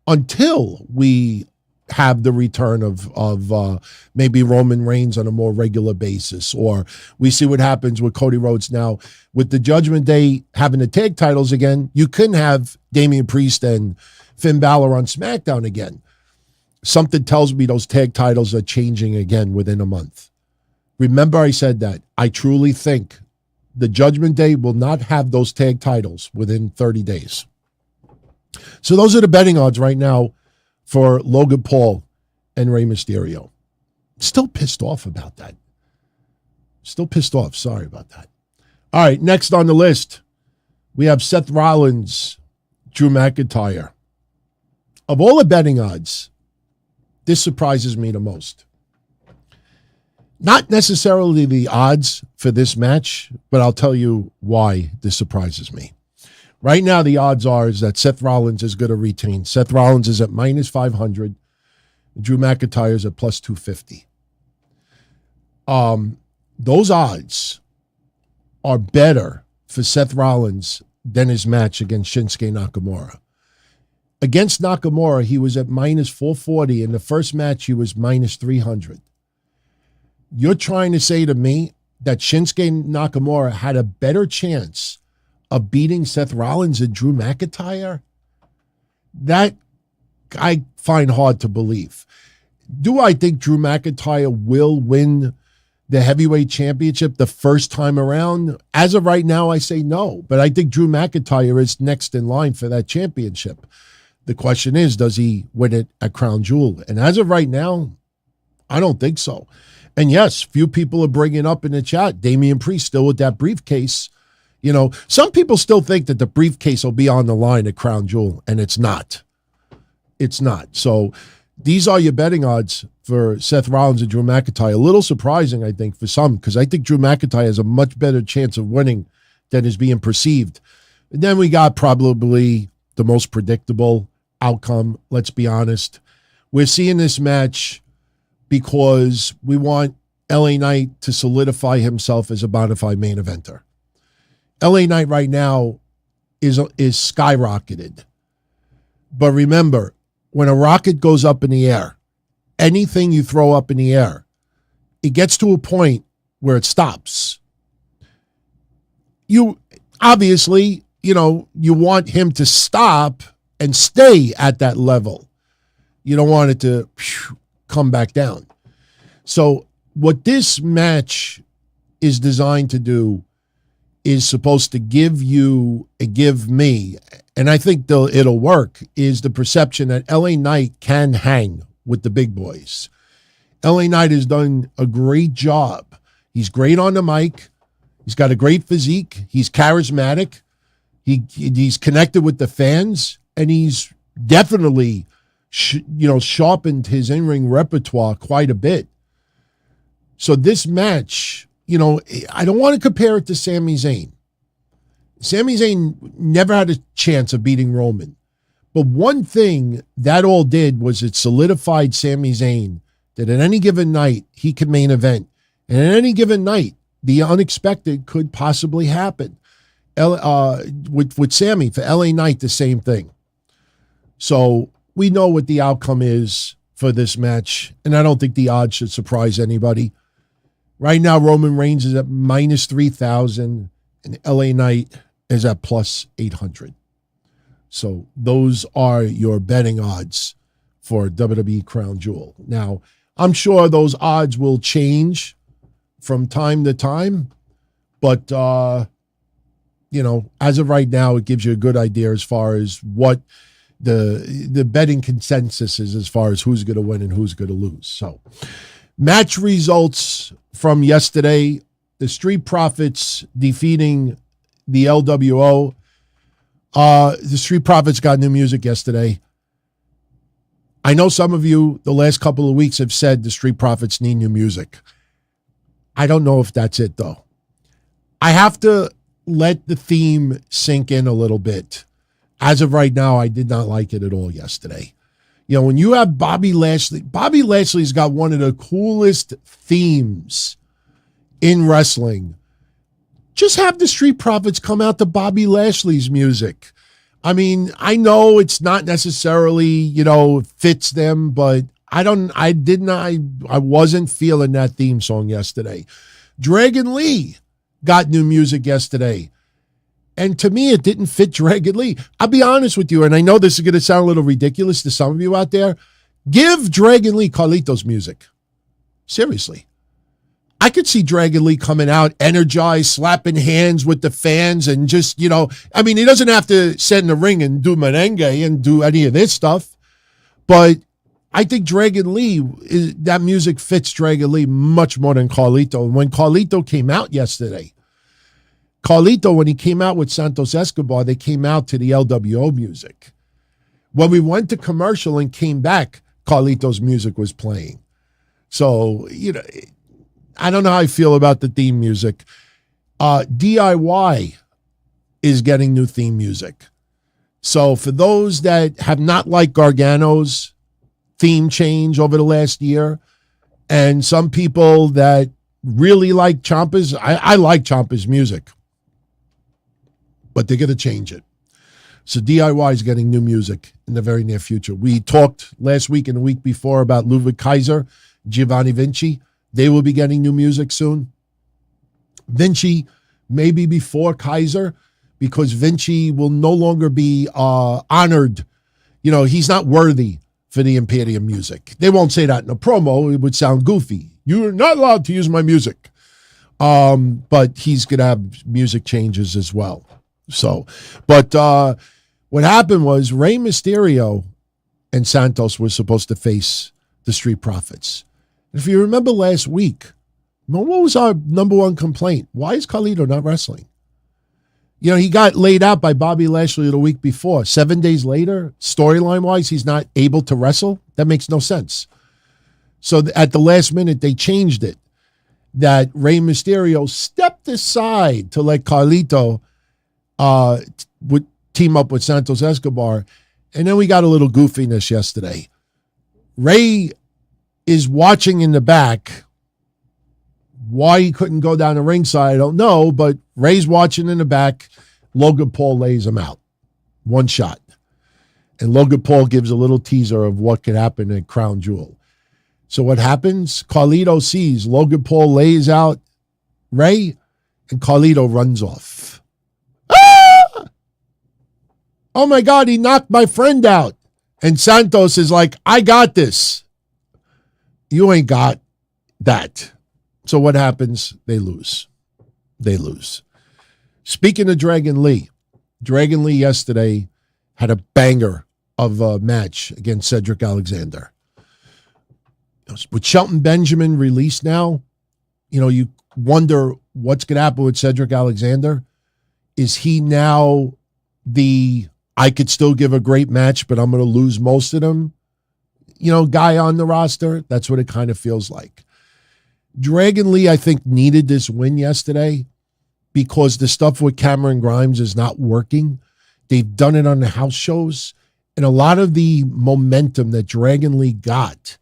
Speaker 3: until we have the return of maybe Roman Reigns on a more regular basis, or we see what happens with Cody Rhodes now with the Judgment Day having the tag titles again. You couldn't have Damian Priest and Finn Balor on SmackDown again. Something tells me those tag titles are changing again within a month. Remember, I said that I truly think the Judgment Day will not have those tag titles within 30 days. So those are the betting odds right now for Logan Paul and Rey Mysterio. Still pissed off about that. Still pissed off. Sorry about that. All right, next on the list, we have Seth Rollins, Drew McIntyre. Of all the betting odds, this surprises me the most. Not necessarily the odds for this match, but I'll tell you why this surprises me. Right now, the odds are is that Seth Rollins is going to retain. Seth Rollins is at minus 500. Drew McIntyre is at plus 250. Those odds are better for Seth Rollins than his match against Shinsuke Nakamura. Against Nakamura, he was at minus 440. In the first match, he was minus 300. You're trying to say to me that Shinsuke Nakamura had a better chance of beating Seth Rollins and Drew McIntyre? That I find hard to believe. Do I think Drew McIntyre will win the heavyweight championship the first time around? As of right now, I say no. But I think Drew McIntyre is next in line for that championship. The question is, does he win it at Crown Jewel? And as of right now, I don't think so. And yes, few people are bringing up in the chat, Damian Priest still with that briefcase. You know, some people still think that the briefcase will be on the line at Crown Jewel, and it's not. It's not. So these are your betting odds for Seth Rollins and Drew McIntyre. A little surprising, I think, for some, because I think Drew McIntyre has a much better chance of winning than is being perceived. And then we got probably the most predictable outcome, let's be honest. We're seeing this match because we want LA Knight to solidify himself as a bona fide main eventer. LA Knight right now is skyrocketed. But remember, when a rocket goes up in the air, anything you throw up in the air, it gets to a point where it stops. You obviously, you want him to stop and stay at that level. You don't want it to come back down. So what this match is designed to do is supposed to give you and give me, and I think it'll work, is the perception that LA Knight can hang with the big boys. LA Knight has done a great job. He's great on the mic. He's got a great physique. He's charismatic. He's connected with the fans, and he's definitely sharpened his in-ring repertoire quite a bit. So this match, I don't want to compare it to Sami Zayn. Sami Zayn never had a chance of beating Roman. But one thing that all did was it solidified Sami Zayn that at any given night, he could main event. And at any given night, the unexpected could possibly happen. With Sami, for LA Knight, the same thing. So we know what the outcome is for this match, and I don't think the odds should surprise anybody. Right now, Roman Reigns is at minus 3,000, and LA Knight is at plus 800. So those are your betting odds for WWE Crown Jewel. Now, I'm sure those odds will change from time to time, but, as of right now, it gives you a good idea as far as what the betting consensus is as far as who's going to win and who's going to lose. So match results from yesterday, the Street Profits defeating the LWO. The Street Profits got new music yesterday. I know some of you the last couple of weeks have said the Street Profits need new music. I don't know if that's it, though. I have to let the theme sink in a little bit. As of right now, I did not like it at all yesterday. When you have Bobby Lashley's got one of the coolest themes in wrestling. Just have the Street Profits come out to Bobby Lashley's music. I mean, I know it's not necessarily, fits them, but I wasn't feeling that theme song yesterday. Dragon Lee got new music yesterday. And to me, it didn't fit Dragon Lee. I'll be honest with you, and I know this is going to sound a little ridiculous to some of you out there. Give Dragon Lee Carlito's music. Seriously. I could see Dragon Lee coming out, energized, slapping hands with the fans, and just, he doesn't have to sit in the ring and do merengue and do any of this stuff. But I think Dragon Lee, that music fits Dragon Lee much more than Carlito. And when Carlito came out yesterday, when he came out with Santos Escobar, they came out to the LWO music. When we went to commercial and came back, Carlito's music was playing. So, I don't know how I feel about the theme music. DIY is getting new theme music. So for those that have not liked Gargano's theme change over the last year, and some people that really like Ciampa's, I like Ciampa's music, but they're going to change it. So DIY is getting new music in the very near future. We talked last week and the week before about Ludwig Kaiser, Giovanni Vinci. They will be getting new music soon. Vinci, maybe before Kaiser, because Vinci will no longer be honored. You know, he's not worthy for the Imperium music. They won't say that in a promo. It would sound goofy. You're not allowed to use my music. But he's going to have music changes as well. So, but what happened was Rey Mysterio and Santos were supposed to face the Street Profits. If you remember last week, what was our number one complaint? Why is Carlito not wrestling? You know, he got laid out by Bobby Lashley the week before. 7 days later, storyline-wise, he's not able to wrestle. That makes no sense. So at the last minute, they changed it. That Rey Mysterio stepped aside to let Carlito would team up with Santos Escobar. And then we got a little goofiness yesterday. Rey is watching in the back. Why he couldn't go down the ringside, I don't know, but Rey's watching in the back. Logan Paul lays him out. One shot. And Logan Paul gives a little teaser of what could happen at Crown Jewel. So what happens? Carlito sees Logan Paul lays out Rey, and Carlito runs off. Ah! Oh my God, he knocked my friend out. And Santos is like, I got this. You ain't got that. So what happens? They lose. They lose. Speaking of Dragon Lee yesterday had a banger of a match against Cedric Alexander. With Shelton Benjamin released now, you know, you wonder what's going to happen with Cedric Alexander. Is he now I could still give a great match, but I'm going to lose most of them, you know, guy on the roster? That's what it kind of feels like. Dragon Lee, I think, needed this win yesterday because the stuff with Cameron Grimes is not working. They've done it on the house shows. And a lot of the momentum that Dragon Lee got,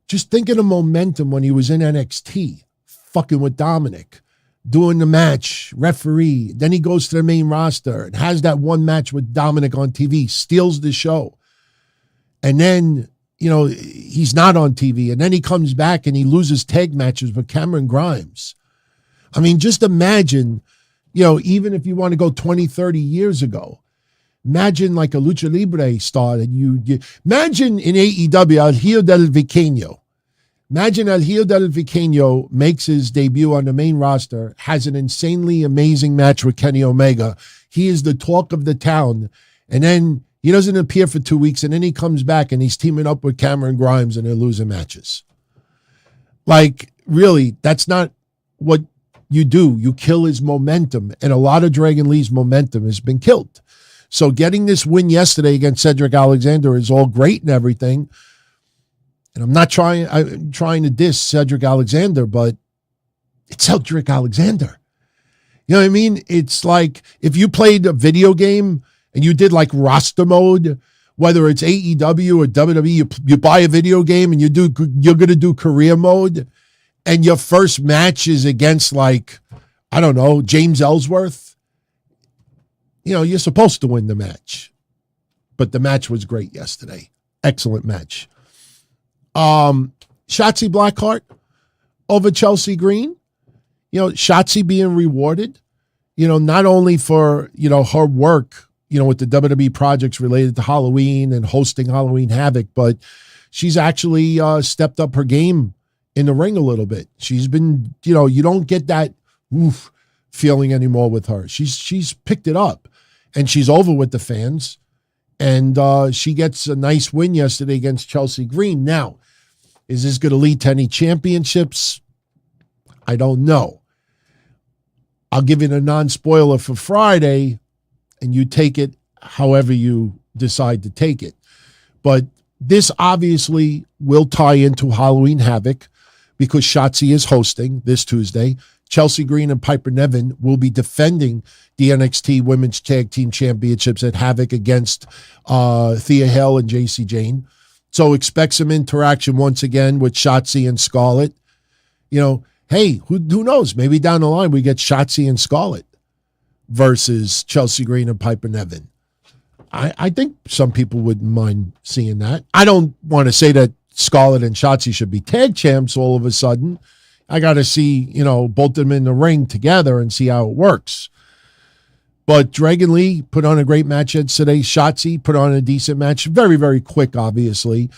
Speaker 3: just think of the momentum when he was in NXT, fucking with Dominic, doing the match, referee. Then he goes to the main roster and has that one match with Dominic on TV, steals the show. And then, you know, he's not on TV. And then he comes back and he loses tag matches with Cameron Grimes. I mean, just imagine, you know, even if you want to go 20, 30 years ago, imagine like a Lucha Libre star that you imagine in AEW, El Hijo del Viqueño. Imagine El Hijo del Viqueño makes his debut on the main roster, has an insanely amazing match with Kenny Omega. He is the talk of the town. And then he doesn't appear for 2 weeks, and then he comes back and he's teaming up with Cameron Grimes and they're losing matches. Like, really, that's not what you do. You kill his momentum, and a lot of Dragon Lee's momentum has been killed. So getting this win yesterday against Cedric Alexander is all great and everything. And I'm trying to diss Cedric Alexander, but it's Cedric Alexander. You know what I mean? It's like if you played a video game and you did like roster mode, whether it's AEW or WWE, you buy a video game and you're going to do career mode, and your first match is against like, I don't know, James Ellsworth. You know, you're supposed to win the match. But the match was great yesterday. Excellent match. Shotzi Blackheart over Chelsea Green. You know, Shotzi being rewarded, you know, not only for, you know, her work, you know, with the WWE projects related to Halloween and hosting Halloween Havoc, but she's actually stepped up her game in the ring a little bit. She's been, you know, you don't get that oof feeling anymore with her. She's picked it up, and she's over with the fans, and she gets a nice win yesterday against Chelsea Green. Now, is this going to lead to any championships? I don't know. I'll give you a non-spoiler for Friday, and you take it however you decide to take it. But this obviously will tie into Halloween Havoc because Shotzi is hosting this Tuesday. Chelsea Green and Piper Niven will be defending the NXT Women's Tag Team Championships at Havoc against Thea Hale and JC Jane. So expect some interaction once again with Shotzi and Scarlett. You know, hey, who knows? Maybe down the line we get Shotzi and Scarlett versus Chelsea Green and Piper Niven. I think some people wouldn't mind seeing that. I don't want to say that Scarlett and Shotzi should be tag champs all of a sudden. I got to see, both of them in the ring together and see how it works. But Dragon Lee put on a great match yesterday. Shotzi put on a decent match. Very, very quick, obviously.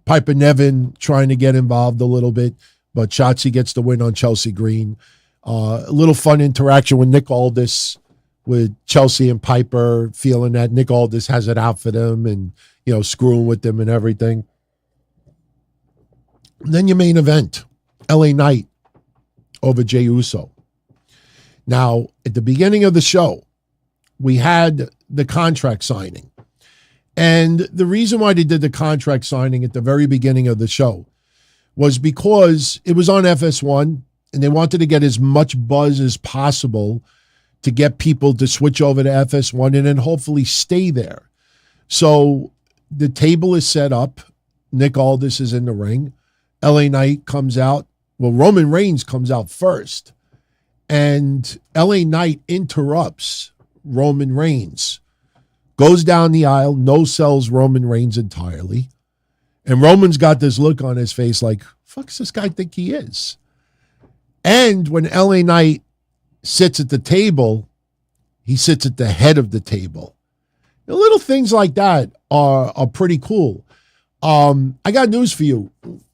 Speaker 3: Piper Niven trying to get involved a little bit, but Shotzi gets the win on Chelsea Green. A little fun interaction with Nick Aldis, with Chelsea and Piper, feeling that Nick Aldis has it out for them and, screwing with them and everything. And then your main event, LA Knight over Jey Uso. Now, at the beginning of the show, we had the contract signing. And the reason why they did the contract signing at the very beginning of the show was because it was on FS1 and they wanted to get as much buzz as possible to get people to switch over to FS1 and then hopefully stay there. So the table is set up. Nick Aldis is in the ring. LA Knight comes out. Well, Roman Reigns comes out first. And LA Knight interrupts Roman Reigns. Goes down the aisle, no-sells Roman Reigns entirely. And Roman's got this look on his face like, fuck's this guy think he is? And when LA Knight sits at the table, he sits at the head of the table. The little things like that are pretty cool. I got news for you.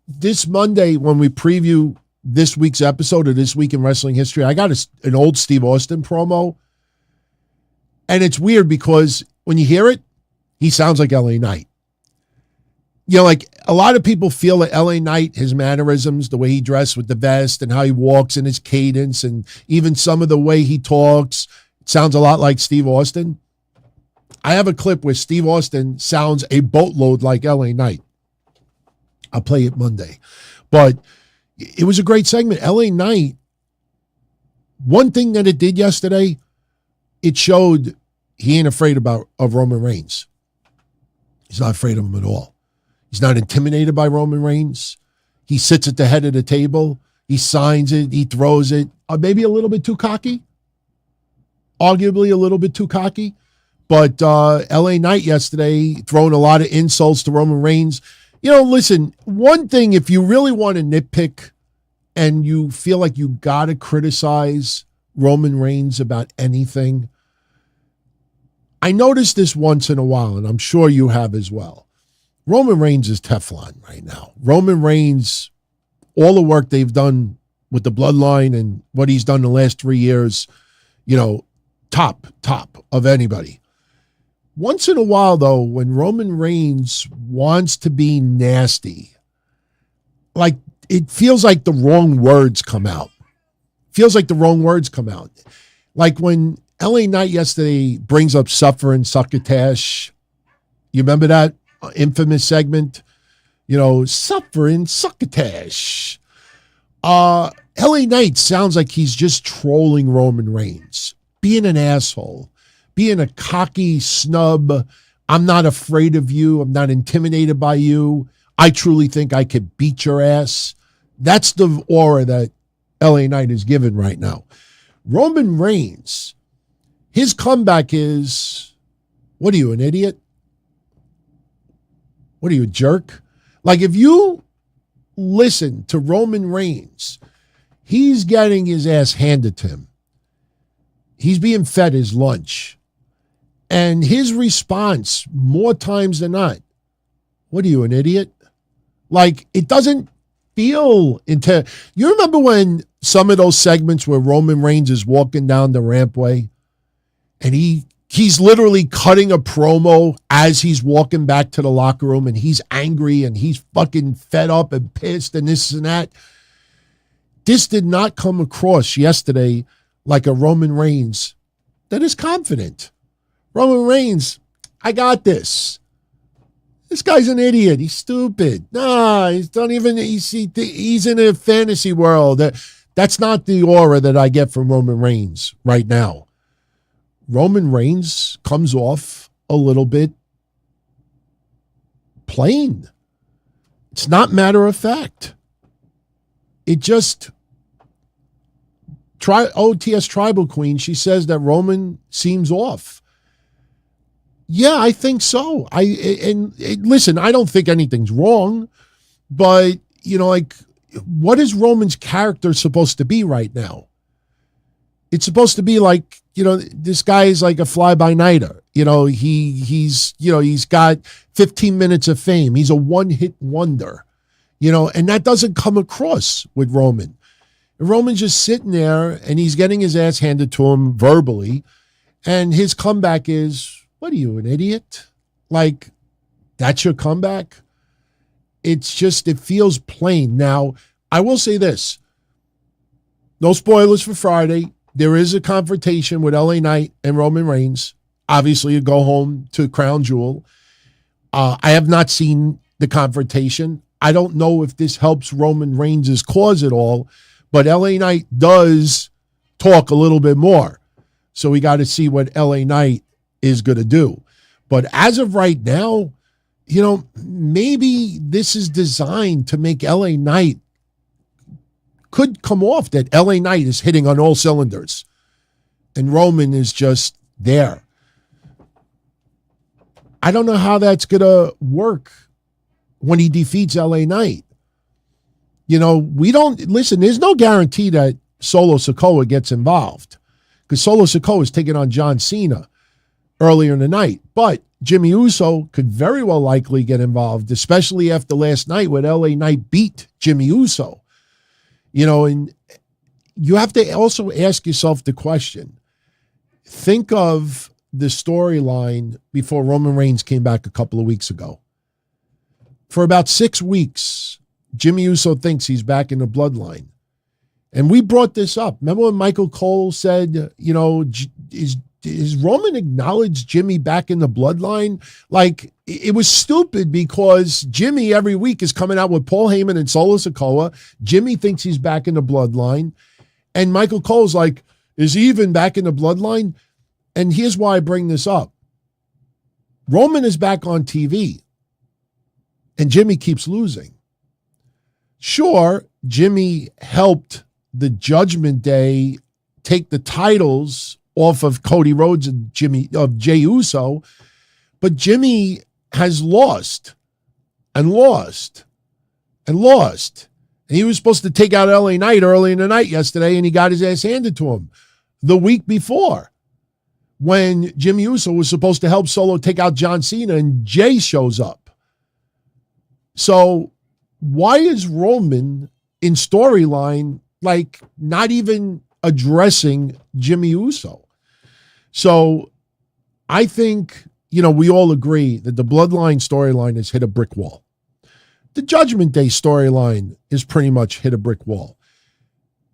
Speaker 3: This Monday, when we preview this week's episode of This Week in Wrestling History, I got an old Steve Austin promo. And it's weird because when you hear it, he sounds like LA Knight. Like a lot of people feel that LA Knight, his mannerisms, the way he dressed with the vest and how he walks and his cadence and even some of the way he talks, sounds a lot like Steve Austin. I have a clip where Steve Austin sounds a boatload like LA Knight. I'll play it Monday. But it was a great segment. LA Knight, one thing that it did yesterday, it showed he ain't afraid of Roman Reigns. He's not afraid of him at all. He's not intimidated by Roman Reigns. He sits at the head of the table. He signs it. He throws it. Maybe a little bit too cocky. Arguably a little bit too cocky. But LA Knight yesterday throwing a lot of insults to Roman Reigns. Listen, one thing, if you really want to nitpick and you feel like you got to criticize Roman Reigns about anything, I noticed this once in a while, and I'm sure you have as well. Roman Reigns is Teflon right now. Roman Reigns, all the work they've done with the bloodline and what he's done the last 3 years, top of anybody. Once in a while, though, when Roman Reigns wants to be nasty, like it feels like the wrong words come out. Like when LA Knight yesterday brings up suffering succotash. You remember that infamous segment? Suffering succotash. LA Knight sounds like he's just trolling Roman Reigns, being an asshole, being a cocky snub. I'm not afraid of you. I'm not intimidated by you. I truly think I could beat your ass. That's the aura that LA Knight is given right now. Roman Reigns, his comeback is, what are you, an idiot? What are you, a jerk? Like if you listen to Roman Reigns, he's getting his ass handed to him. He's being fed his lunch. And his response, more times than not, what are you, an idiot? Like, it doesn't feel into. You remember when some of those segments where Roman Reigns is walking down the rampway and he's literally cutting a promo as he's walking back to the locker room and he's angry and he's fucking fed up and pissed and this and that. This did not come across yesterday like a Roman Reigns that is confident. Roman Reigns, I got this. This guy's an idiot. He's stupid. Nah, he's in a fantasy world. That's not the aura that I get from Roman Reigns right now. Roman Reigns comes off a little bit plain. It's not matter of fact. It just, OTS Tribal Queen, she says that Roman seems off. Yeah, I think so. Listen, I don't think anything's wrong. But, like, what is Roman's character supposed to be right now? It's supposed to be like, this guy is like a fly-by-nighter. He's got 15 minutes of fame. He's a one-hit wonder, and that doesn't come across with Roman. Roman's just sitting there and he's getting his ass handed to him verbally. And his comeback is, what are you, an idiot? Like, that's your comeback? It's just, it feels plain. Now, I will say this. No spoilers for Friday. There is a confrontation with LA Knight and Roman Reigns. Obviously, you go home to Crown Jewel. I have not seen the confrontation. I don't know if this helps Roman Reigns' cause at all, but LA Knight does talk a little bit more. So we got to see what LA Knight is going to do. But as of right now, maybe this is designed to make LA Knight could come off that LA Knight is hitting on all cylinders and Roman is just there. I don't know how that's going to work when he defeats LA Knight. We don't, listen, there's no guarantee that Solo Sikoa gets involved because Solo Sikoa is taking on John Cena earlier in the night. But Jimmy Uso could very well likely get involved, especially after last night when LA Knight beat Jimmy Uso. And you have to also ask yourself the question. Think of the storyline before Roman Reigns came back a couple of weeks ago. For about 6 weeks, Jimmy Uso thinks he's back in the bloodline. And we brought this up. Remember when Michael Cole said, is Roman acknowledged Jimmy back in the bloodline? Like, it was stupid because Jimmy every week is coming out with Paul Heyman and Solo Sikoa. Jimmy thinks he's back in the bloodline. And Michael Cole's like, is he even back in the bloodline? And here's why I bring this up. Roman is back on TV. And Jimmy keeps losing. Sure, Jimmy helped the Judgment Day take the titles off of Cody Rhodes and Jey Uso, but Jimmy has lost and lost and lost. And he was supposed to take out LA Knight early in the night yesterday, and he got his ass handed to him the week before when Jimmy Uso was supposed to help Solo take out John Cena, and Jay shows up. So why is Roman in storyline like not even addressing Jimmy Uso? So I think, we all agree that the Bloodline storyline has hit a brick wall. The Judgment Day storyline is pretty much hit a brick wall.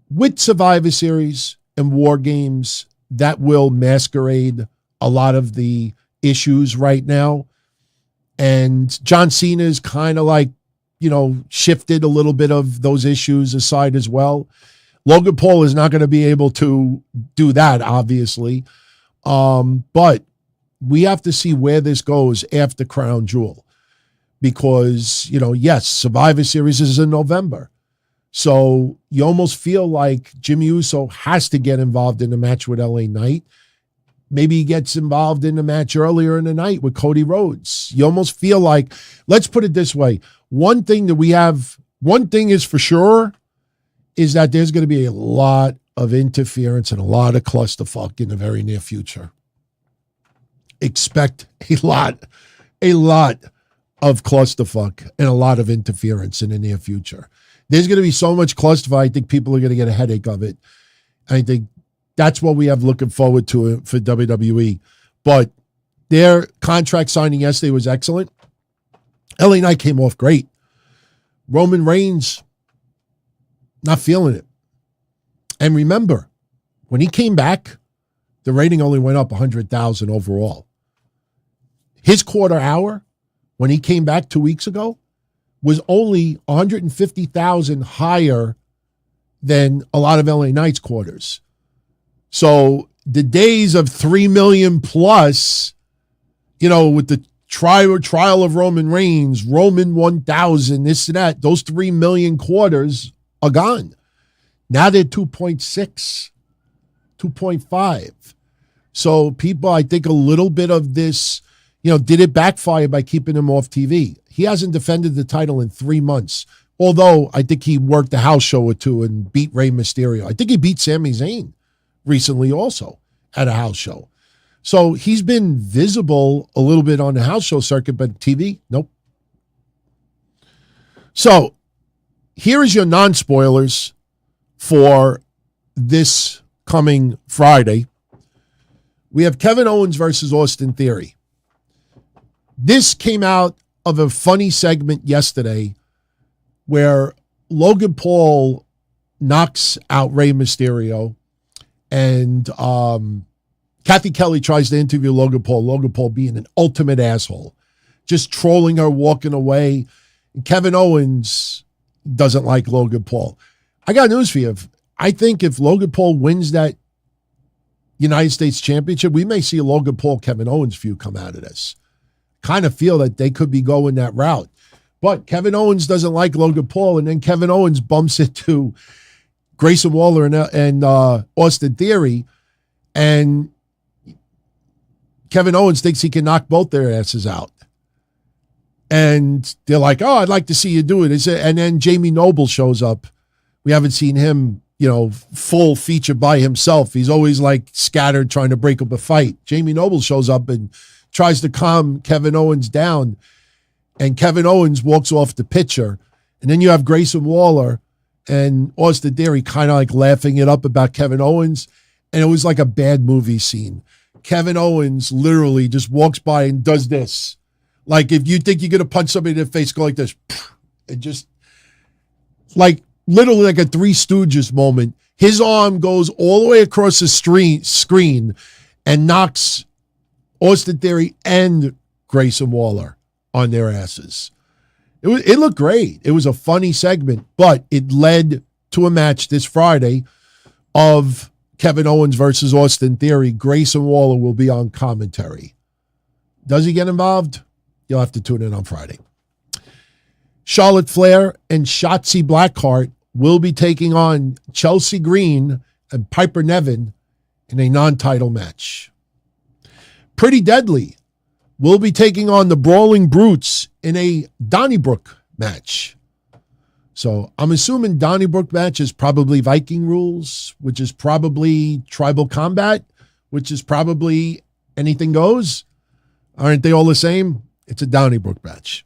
Speaker 3: With Survivor Series and War Games, that will masquerade a lot of the issues right now. And John Cena is kind of like, shifted a little bit of those issues aside as well. Logan Paul is not going to be able to do that, obviously. But we have to see where this goes after Crown Jewel. Because, yes, Survivor Series is in November. So you almost feel like Jimmy Uso has to get involved in the match with LA Knight. Maybe he gets involved in the match earlier in the night with Cody Rhodes. You almost feel like, let's put it this way. One thing is for sure, is that there's going to be a lot of interference and a lot of clusterfuck in the very near future. Expect a lot of clusterfuck and a lot of interference in the near future. There's going to be so much clusterfuck, I think people are going to get a headache of it. I think that's what we have looking forward to for WWE. But their contract signing yesterday was excellent. LA Knight came off great. Roman Reigns, not feeling it. And remember, when he came back, the rating only went up 100,000 overall. His quarter hour, when he came back 2 weeks ago, was only 150,000 higher than a lot of LA Knight's quarters. So the days of 3 million plus, with the trial of Roman Reigns, Roman 1,000, this and that, those 3 million quarters are gone. Now they're 2.6, 2.5. So people, I think a little bit of this, did it backfire by keeping him off TV? he hasn't defended the title in 3 months. Although I think he worked a house show or two and beat Rey Mysterio. I think he beat Sami Zayn recently also at a house show. So he's been visible a little bit on the house show circuit, but TV, nope. So here is your non-spoilers for this coming Friday. We have Kevin Owens versus Austin Theory. This came out of a funny segment yesterday where Logan Paul knocks out Rey Mysterio, and Kathy Kelly tries to interview Logan Paul being an ultimate asshole, just trolling her, walking away. And Kevin Owens doesn't like Logan Paul. I got news for you. I think if Logan Paul wins that United States Championship, we may see a Logan Paul-Kevin Owens feud come out of this. Kind of feel that they could be going that route. But Kevin Owens doesn't like Logan Paul, and then Kevin Owens bumps into Grayson Waller and Austin Theory, and Kevin Owens thinks he can knock both their asses out. And they're like, oh, I'd like to see you do it. And then Jamie Noble shows up. We haven't seen him, full feature by himself. He's always like scattered trying to break up a fight. Jamie Noble shows up and tries to calm Kevin Owens down. And Kevin Owens walks off the picture. And then you have Grayson Waller and Austin Theory kind of like laughing it up about Kevin Owens. And it was like a bad movie scene. Kevin Owens literally just walks by and does this. Like if you think you're going to punch somebody in the face, go like this. It just like literally like a Three Stooges moment. His arm goes all the way across the screen and knocks Austin Theory and Grayson Waller on their asses. It looked great. It was a funny segment, but it led to a match this Friday of Kevin Owens versus Austin Theory. Grayson Waller will be on commentary. Does he get involved? You'll have to tune in on Friday. Charlotte Flair and Shotzi Blackheart will be taking on Chelsea Green and Piper Niven in a non-title match. Pretty Deadly will be taking on the Brawling Brutes in a Donnybrook match. So I'm assuming Donnybrook match is probably Viking rules, which is probably tribal combat, which is probably anything goes. Aren't they all the same? It's a Donnybrook match.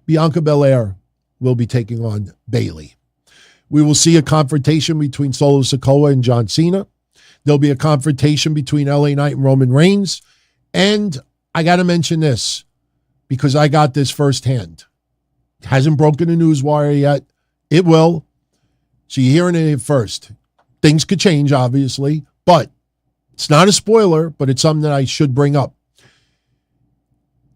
Speaker 3: Bianca Belair will be taking on Bayley. We will see a confrontation between Solo Sikoa and John Cena. There'll be a confrontation between LA Knight and Roman Reigns. And I got to mention this because I got this firsthand. It hasn't broken the news wire yet. It will. So you're hearing it first. Things could change, obviously, but it's not a spoiler, but it's something that I should bring up.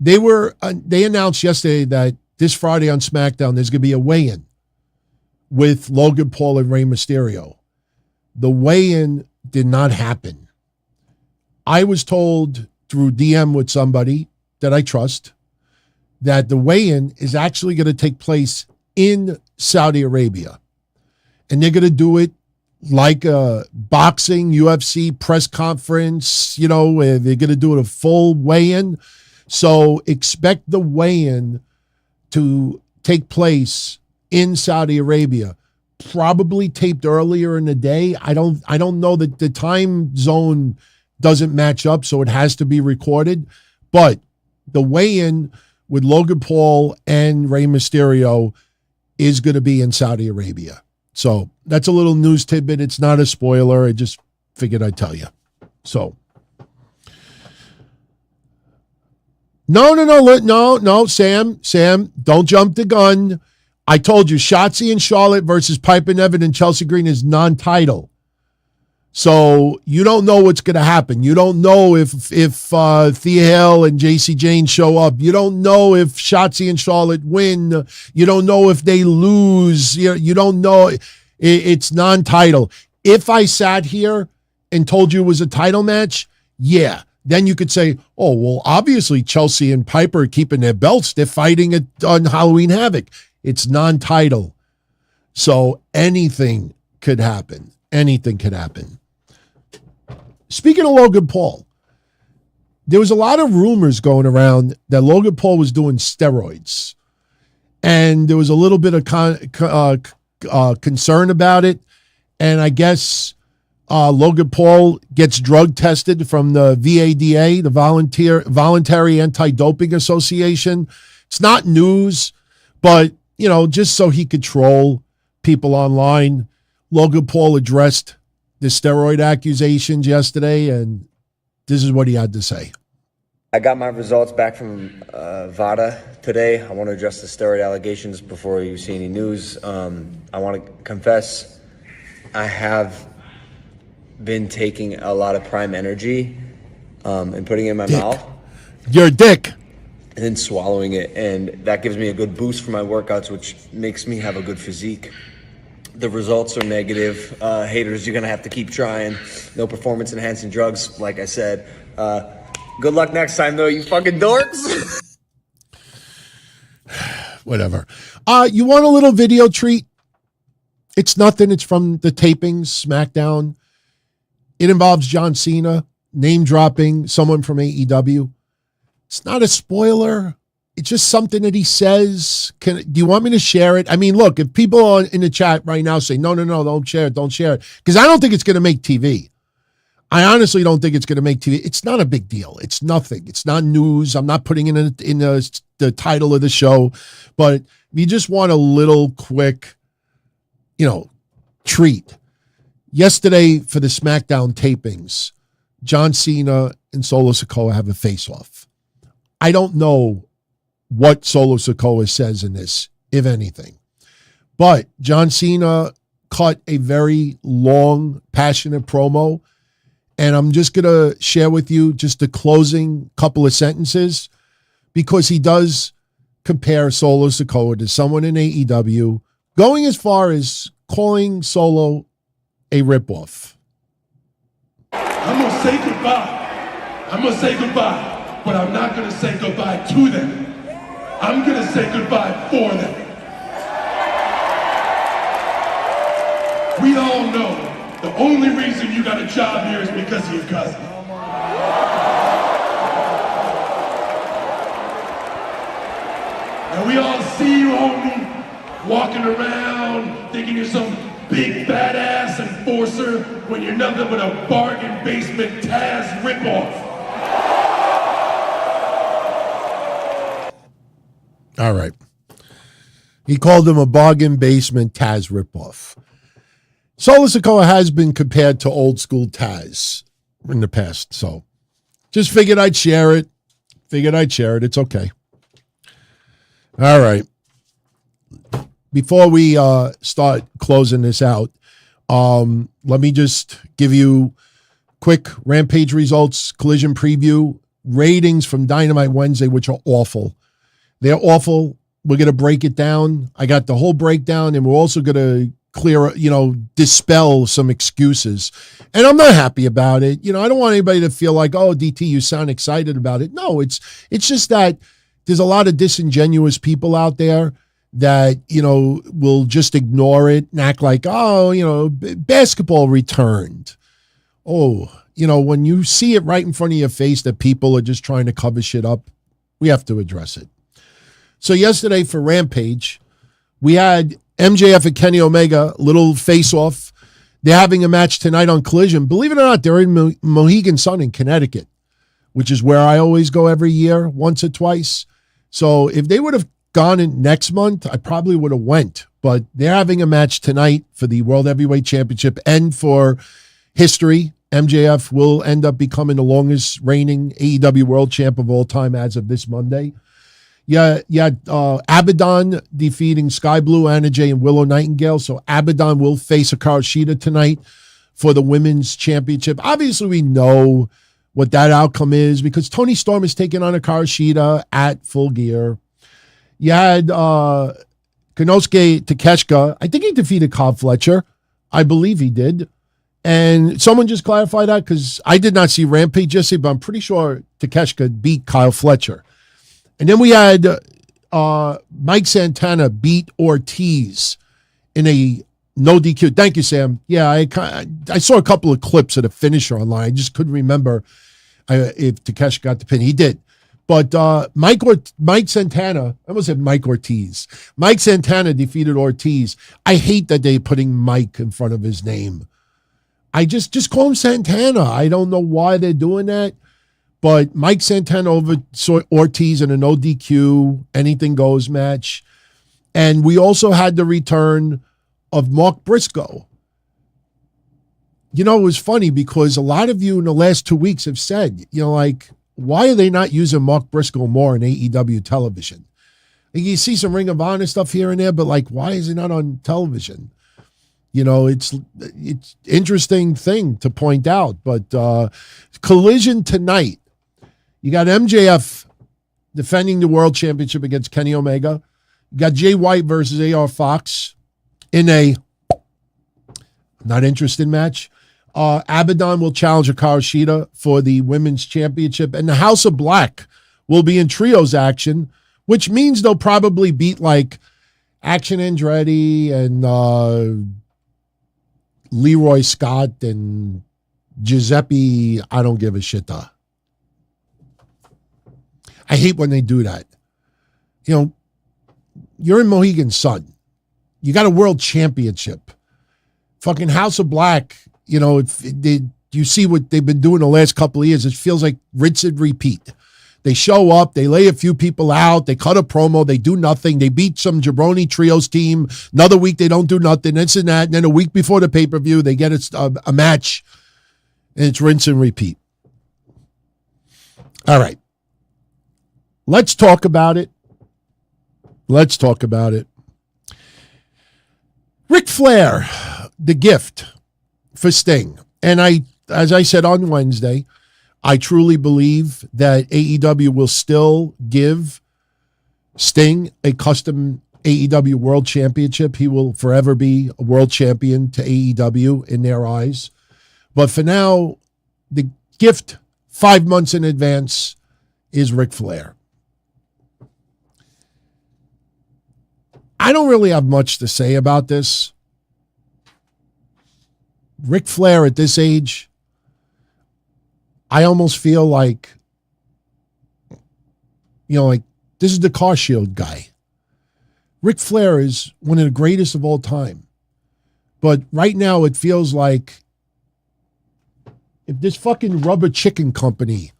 Speaker 3: They announced yesterday that this Friday on SmackDown, there's going to be a weigh-in with Logan Paul and Rey Mysterio. The weigh-in did not happen. I was told through DM with somebody that I trust that the weigh-in is actually going to take place in Saudi Arabia. And they're going to do it like a boxing UFC press conference, where they're going to do it a full weigh-in. So expect the weigh-in to take place in Saudi Arabia, probably taped earlier in the day. I don't know that the time zone doesn't match up, so it has to be recorded. But the weigh-in with Logan Paul and Rey Mysterio is going to be in Saudi Arabia. So that's a little news tidbit. It's not a spoiler. I just figured I'd tell you. So. No, Sam, don't jump the gun. I told you, Shotzi and Charlotte versus Piper Niven and Chelsea Green is non-title. So you don't know what's going to happen. You don't know if Thea Hale and JC Jane show up. You don't know if Shotzi and Charlotte win. You don't know if they lose. You don't know. It's non-title. If I sat here and told you it was a title match, yeah. Then you could say, oh, well, obviously Chelsea and Piper are keeping their belts. They're fighting it on Halloween Havoc. It's non-title. So anything could happen. Anything could happen. Speaking of Logan Paul, there was a lot of rumors going around that Logan Paul was doing steroids and there was a little bit of concern about it. And I guess Logan Paul gets drug tested from the VADA, the Voluntary Anti-Doping Association. It's not news, but, you know, just so he could troll people online, Logan Paul addressed the steroid accusations yesterday, and this is what he had to say.
Speaker 6: I got my results back from VADA today. I want to address the steroid allegations before you see any news. I want to confess I have been taking a lot of Prime Energy and putting it in my mouth.
Speaker 3: You're a dick.
Speaker 6: And then swallowing it. And that gives me a good boost for my workouts, which makes me have a good physique. The results are negative. Haters, you're going to have to keep trying. No performance-enhancing drugs, like I said. Good luck next time, though, you fucking dorks.
Speaker 3: Whatever. You want a little video treat? It's nothing. It's from the tapings, SmackDown. It involves John Cena name-dropping someone from AEW. It's not a spoiler. It's just something that he says. Do you want me to share it? I mean, look, if people in the chat right now say, no, don't share it, because I don't think it's going to make TV. I honestly don't think it's going to make TV. It's not a big deal. It's nothing. It's not news. I'm not putting it in the title of the show. But if you just want a little quick, treat. Yesterday for the SmackDown tapings, John Cena and Solo Sikoa have a face-off. I don't know what Solo Sikoa says in this, if anything. But John Cena cut a very long, passionate promo. And I'm just going to share with you just the closing couple of sentences, because he does compare Solo Sikoa to someone in AEW, going as far as calling Solo a ripoff.
Speaker 7: I'm going to say goodbye. But I'm not going to say goodbye to them. I'm going to say goodbye for them. We all know the only reason you got a job here is because of your cousin. And we all see you, homie, walking around thinking you're some big badass enforcer when you're nothing but a bargain basement Taz ripoff.
Speaker 3: All right. He called him a bargain basement Taz ripoff. Solo Sikoa has been compared to old school Taz in the past, so just figured I'd share it. It's okay. All right. Before we start closing this out, let me just give you quick Rampage results, Collision preview, ratings from Dynamite Wednesday, which are awful. They're awful. We're going to break it down. I got the whole breakdown, and we're also going to dispel some excuses. And I'm not happy about it. I don't want anybody to feel like, oh, DT, you sound excited about it. No, it's just that there's a lot of disingenuous people out there that, will just ignore it and act like, oh, basketball returned. Oh, when you see it right in front of your face that people are just trying to cover shit up, we have to address it. So yesterday for Rampage, we had MJF and Kenny Omega, little face-off. They're having a match tonight on Collision. Believe it or not, they're in Mohegan Sun in Connecticut, which is where I always go every year, once or twice. So if they would have gone in next month, I probably would have went. But they're having a match tonight for the World Heavyweight Championship and for history. MJF will end up becoming the longest reigning AEW World Champ of all time as of this Monday. Abaddon defeating Sky Blue, Anna Jay, and Willow Nightingale. So Abaddon will face Hikaru Shida tonight for the Women's Championship. Obviously, we know what that outcome is because Toni Storm is taking on Hikaru Shida at Full Gear. You had Konosuke Takeshita. I think he defeated Kyle Fletcher. I believe he did. And someone just clarify that because I did not see Rampage yesterday, but I'm pretty sure Takeshita beat Kyle Fletcher. And then we had Mike Santana beat Ortiz in a no DQ. Thank you, Sam. Yeah, I saw a couple of clips of the finisher online. I just couldn't remember if Takeshi got the pin. He did. But Mike Santana, I almost said Mike Ortiz. Mike Santana defeated Ortiz. I hate that they're putting Mike in front of his name. I just call him Santana. I don't know why they're doing that. But Mike Santana over Ortiz in a no DQ, anything goes match. And we also had the return of Mark Briscoe. You know, it was funny because a lot of you in the last 2 weeks have said, you know, like, why are they not using Mark Briscoe more on AEW television? Like, you see some Ring of Honor stuff here and there, but like, why is he not on television? You know, it's interesting thing to point out. But Collision tonight. You got MJF defending the World Championship against Kenny Omega. You got Jay White versus AR Fox in a not interested match. Abaddon will challenge Hikaru Shida for the Women's Championship. And the House of Black will be in trios action, which means they'll probably beat like Action Andretti and Leroy Scott and Giuseppe. I don't give a shit though. I hate when they do that. You know, you're in Mohegan Sun. You got a world championship. Fucking House of Black, you know, you see what they've been doing the last couple of years. It feels like rinse and repeat. They show up, they lay a few people out, they cut a promo, they do nothing. They beat some jabroni trios team. Another week, they don't do nothing, this and that. And then a week before the pay-per-view, they get a match, and it's rinse and repeat. All right. Let's talk about it. Let's talk about it. Ric Flair, the gift for Sting. And as I said on Wednesday, I truly believe that AEW will still give Sting a custom AEW World Championship. He will forever be a world champion to AEW in their eyes. But for now, the gift 5 months in advance is Ric Flair. I don't really have much to say about this. Ric Flair at this age, I almost feel like, you know, like this is the Car Shield guy. Ric Flair is one of the greatest of all time. But right now it feels like if this fucking rubber chicken company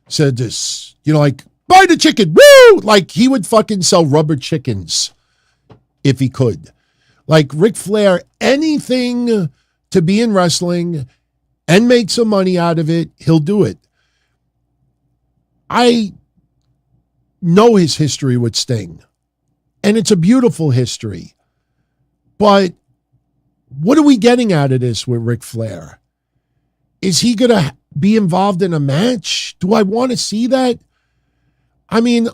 Speaker 3: said this, you know, like, buy the chicken, woo! Like he would fucking sell rubber chickens if he could. Like Ric Flair, anything to be in wrestling and make some money out of it, he'll do it. I know his history with Sting, and it's a beautiful history. But what are we getting out of this with Ric Flair? Is he going to be involved in a match? Do I want to see that? I mean,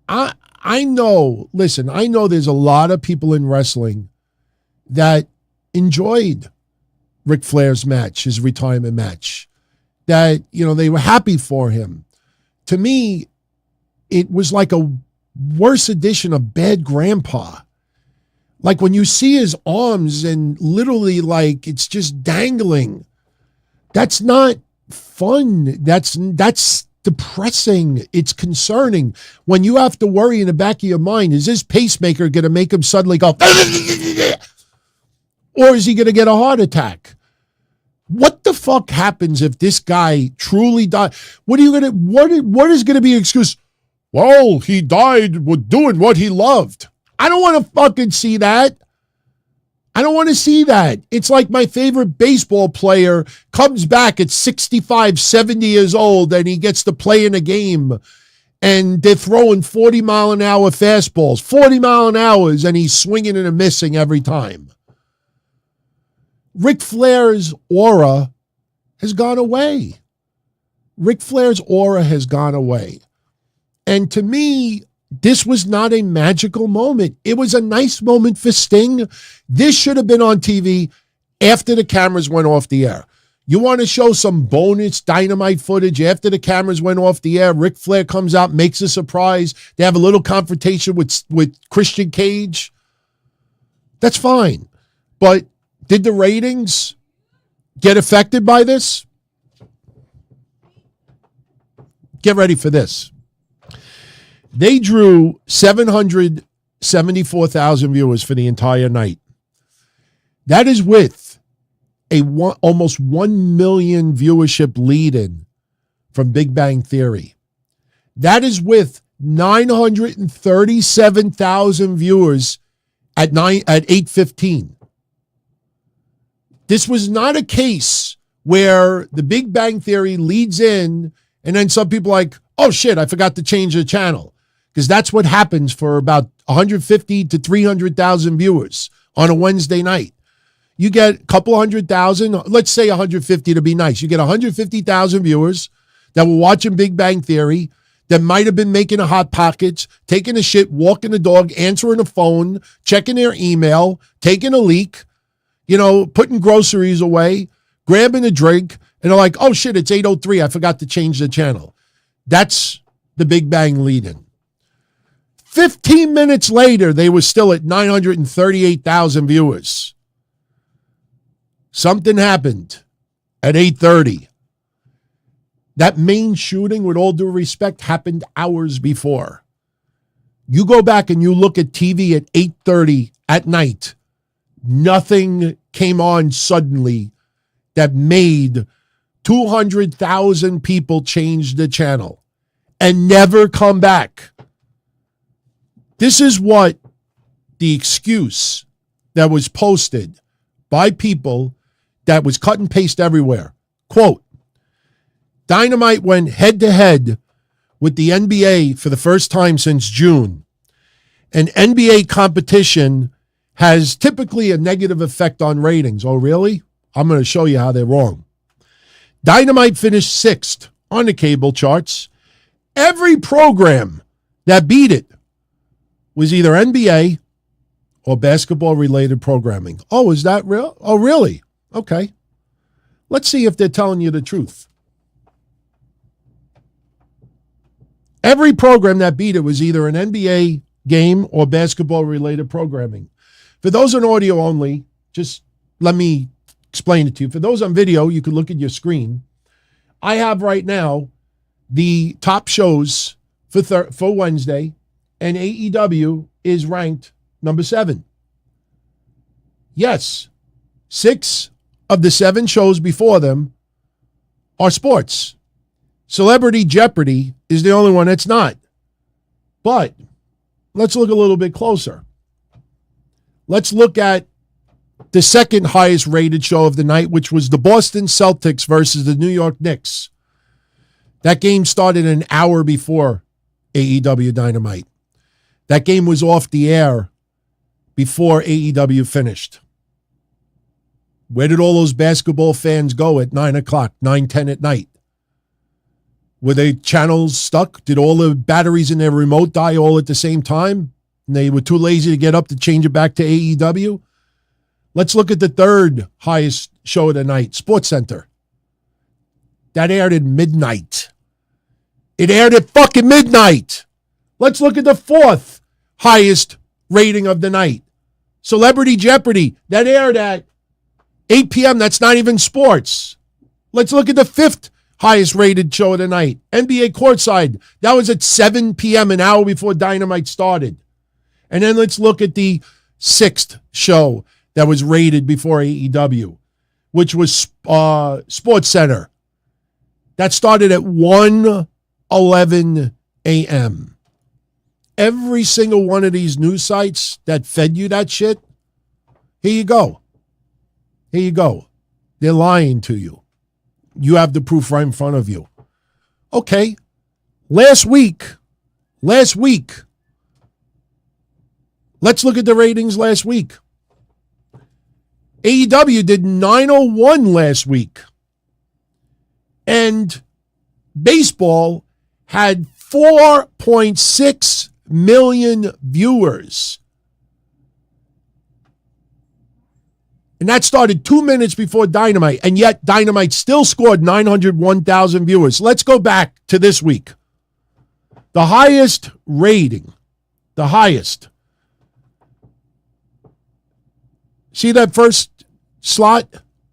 Speaker 3: I know, listen, I know there's a lot of people in wrestling that enjoyed Ric Flair's match, his retirement match, that, you know, they were happy for him. To me, it was like a worse edition of Bad Grandpa. Like when you see his arms and literally like it's just dangling, that's not fun. That's depressing. It's concerning when you have to worry in the back of your mind, is this pacemaker going to make him suddenly go, or is he going to get a heart attack? What the fuck happens if this guy truly died? What is going to be an excuse? Well, he died with doing what he loved. I don't want to fucking see that. I don't want to see that. It's like my favorite baseball player comes back at 65, 70 years old and he gets to play in a game and they're throwing 40-mile-an-hour fastballs, 40-mile-an-hours, and he's swinging and missing every time. Ric Flair's aura has gone away. Ric Flair's aura has gone away. And to me, this was not a magical moment. It was a nice moment for Sting. This should have been on TV after the cameras went off the air. You want to show some bonus Dynamite footage after the cameras went off the air? Ric Flair comes out, makes a surprise. They have a little confrontation with Christian Cage. That's fine. But did the ratings get affected by this? Get ready for this. They drew 774,000 viewers for the entire night. That is with almost 1 million viewership lead-in from Big Bang Theory. That is with 937,000 viewers at 8:15. This was not a case where the Big Bang Theory leads in and then some people are like, oh shit, I forgot to change the channel. Because that's what happens for about 150 to 300,000 viewers on a Wednesday night. You get a couple 100,000, let's say 150 to be nice. You get 150,000 viewers that were watching Big Bang Theory that might have been making a Hot Pockets, taking a shit, walking the dog, answering a phone, checking their email, taking a leak, putting groceries away, grabbing a drink, and they're like, oh shit, it's 8:03. I forgot to change the channel. That's the Big Bang lead-in. 15 minutes later, they were still at 938,000 viewers. Something happened at 8:30. That main shooting, with all due respect, happened hours before. You go back and you look at TV at 8:30 at night, nothing came on suddenly that made 200,000 people change the channel and never come back. This is what the excuse that was posted by people that was cut and paste everywhere. Quote, Dynamite went head-to-head with the NBA for the first time since June. And NBA competition has typically a negative effect on ratings. Oh, really? I'm going to show you how they're wrong. Dynamite finished 6th on the cable charts. Every program that beat it was either NBA or basketball-related programming. Oh, is that real? Oh, really? Okay. Let's see if they're telling you the truth. Every program that beat it was either an NBA game or basketball-related programming. For those on audio only, just let me explain it to you. For those on video, you can look at your screen. I have right now the top shows for Wednesday, and AEW is ranked number 7. Yes, 6 of the 7 shows before them are sports. Celebrity Jeopardy is the only one that's not. But let's look a little bit closer. Let's look at the second highest rated show of the night, which was the Boston Celtics versus the New York Knicks. That game started an hour before AEW Dynamite. That game was off the air before AEW finished. Where did all those basketball fans go at 9 o'clock, 9:10 at night? Were their channels stuck? Did all the batteries in their remote die all at the same time? And they were too lazy to get up to change it back to AEW? Let's look at the third highest show of the night, SportsCenter. That aired at midnight. It aired at fucking midnight. Let's look at the fourth highest rating of the night, Celebrity Jeopardy. That aired at 8 p.m. That's not even sports. Let's look at the fifth highest rated show of the night, NBA Courtside. That was at 7 p.m., an hour before Dynamite started. And then let's look at the sixth show that was rated before AEW, which was SportsCenter. That started at 1:11 a.m. Every single one of these news sites that fed you that shit, here you go. Here you go. They're lying to you. You have the proof right in front of you. Okay. Last week, let's look at the ratings last week. AEW did 901 last week. And baseball had 4.6 million viewers. And that started 2 minutes before Dynamite. And yet Dynamite still scored 901,000 viewers. Let's go back to this week. The highest rating. The highest. See that first slot?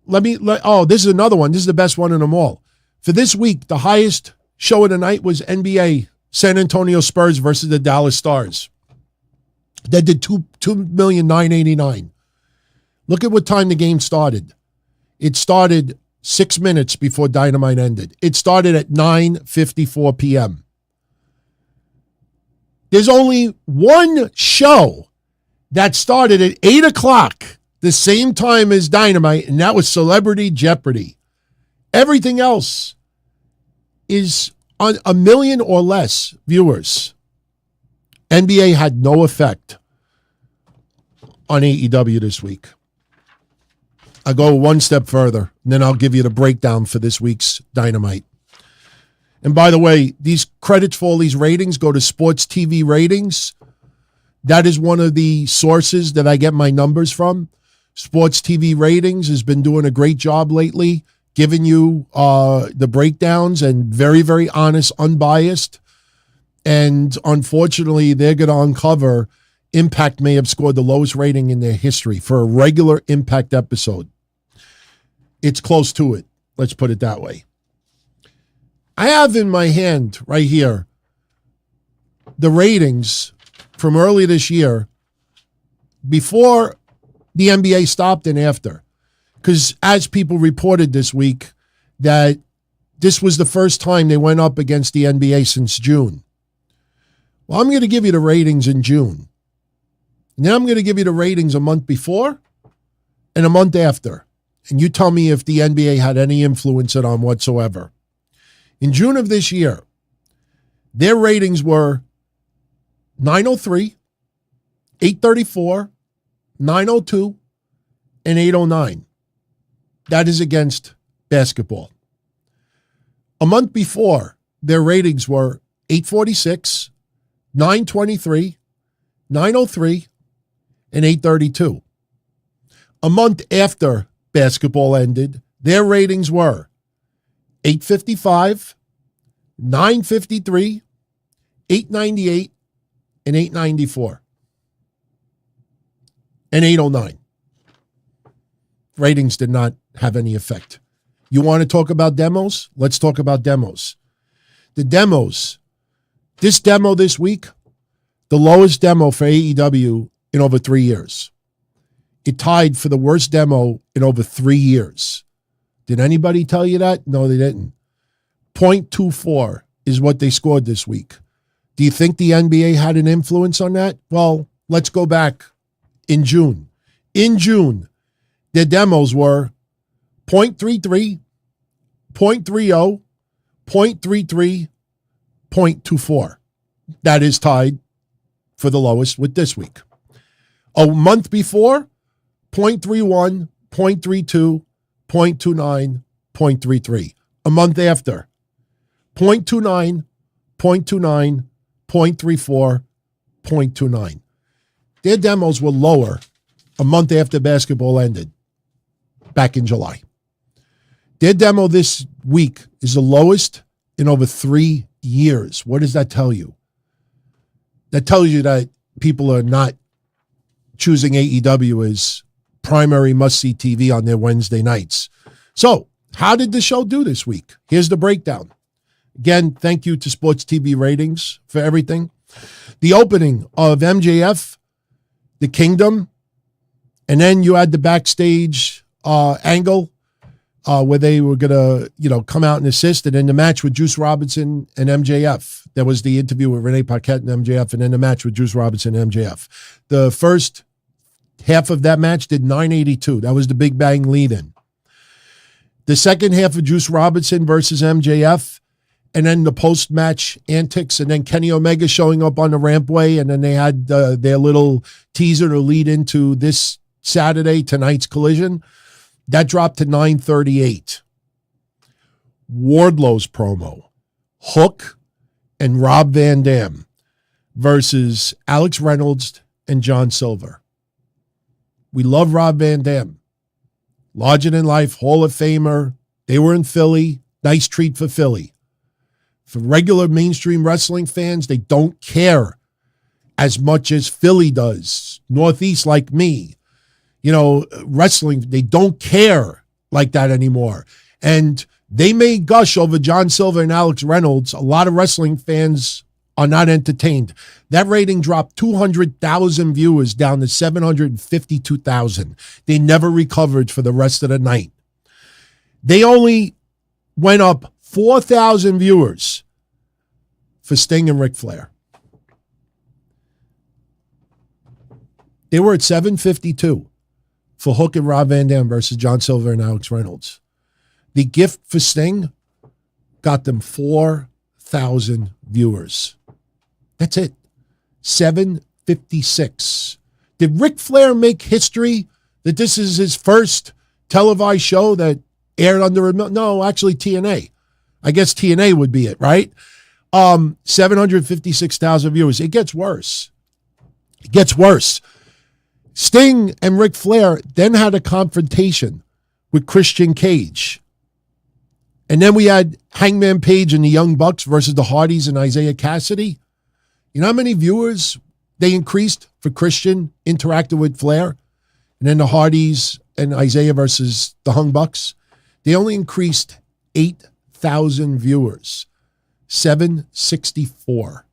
Speaker 3: This is another one. This is the best one in them all. For this week, the highest show of the night was NBA San Antonio Spurs versus the Dallas Stars. That did $2,989,000. Look at what time the game started. It started 6 minutes before Dynamite ended. It started at 9:54 p.m. There's only one show that started at 8 o'clock, the same time as Dynamite, and that was Celebrity Jeopardy. Everything else is on 1 million or less viewers. NBA had no effect on AEW this week. I go one step further, and then I'll give you the breakdown for this week's Dynamite. And by the way, these credits for all these ratings go to Sports TV Ratings. That is one of the sources that I get my numbers from. Sports TV Ratings has been doing a great job lately, giving you the breakdowns, and very, very honest, unbiased. And unfortunately, they're going to uncover Impact may have scored the lowest rating in their history for a regular Impact episode. It's close to it. Let's put it that way. I have in my hand right here the ratings from early this year before the NBA stopped and after. Because as people reported this week, that this was the first time they went up against the NBA since June. Well, I'm going to give you the ratings in June. And then I'm going to give you the ratings a month before and a month after. And you tell me if the NBA had any influence on whatsoever. In June of this year, their ratings were 903, 834, 902, and 809. That is against basketball. A month before, their ratings were 846, 923, 903, and 832. A month after basketball ended, their ratings were 855, 953, 898, and 894. And 809. Ratings did not have any effect. You want to talk about demos? Let's talk about demos. The demos. This demo this week, the lowest demo for AEW in over 3 years. It tied for the worst demo in over 3 years. Did anybody tell you that? No, they didn't. 0.24 is what they scored this week. Do you think the NBA had an influence on that? Well, let's go back in June. In June, their demos were 0.33, 0.30, 0.33, 0.24. That is tied for the lowest with this week. A month before, 0.31, 0.32, 0.29, 0.33. A month after, 0.29, 0.29, 0.34, 0.29. Their demos were lower a month after basketball ended, back in July. Their demo this week is the lowest in over 3 years. What does that tell you? That tells you that people are not choosing AEW as primary must-see TV on their Wednesday nights. So, how did the show do this week? Here's the breakdown. Again, thank you to Sports TV Ratings for everything. The opening of MJF, the Kingdom, and then you had the backstage angle where they were going to, come out and assist, and then the match with Juice Robinson and MJF. There was the interview with Renee Paquette and MJF, and then the match with Juice Robinson and MJF. The first half of that match did 982. That was the Big Bang lead-in. The second half of Juice Robinson versus MJF, and then the post-match antics, and then Kenny Omega showing up on the rampway, and then they had their little teaser to lead into this Saturday, tonight's Collision. That dropped to 938. Wardlow's promo, Hook and Rob Van Dam versus Alex Reynolds and John Silver. We love Rob Van Dam. Larger-than-life Hall of Famer. They were in Philly. Nice treat for Philly. For regular mainstream wrestling fans, they don't care as much as Philly does. Northeast like me. Wrestling, they don't care like that anymore. And they may gush over John Silver and Alex Reynolds. A lot of wrestling fans are not entertained. That rating dropped 200,000 viewers down to 752,000. They never recovered for the rest of the night. They only went up 4,000 viewers for Sting and Ric Flair. They were at 752 for Hook and Rob Van Dam versus John Silver and Alex Reynolds. The gift for Sting got them 4,000 viewers. That's it. 756. Did Ric Flair make history that this is his first televised show that aired under a no, actually TNA. I guess TNA would be it, right? 756,000 viewers. It gets worse. It gets worse. Sting and Ric Flair then had a confrontation with Christian Cage. And then we had Hangman Page and the Young Bucks versus the Hardys and Isaiah Cassidy. You know how many viewers they increased for Christian interacting with Flair? And then the Hardys and Isaiah versus the Young Bucks? They only increased 8,000 viewers. 764.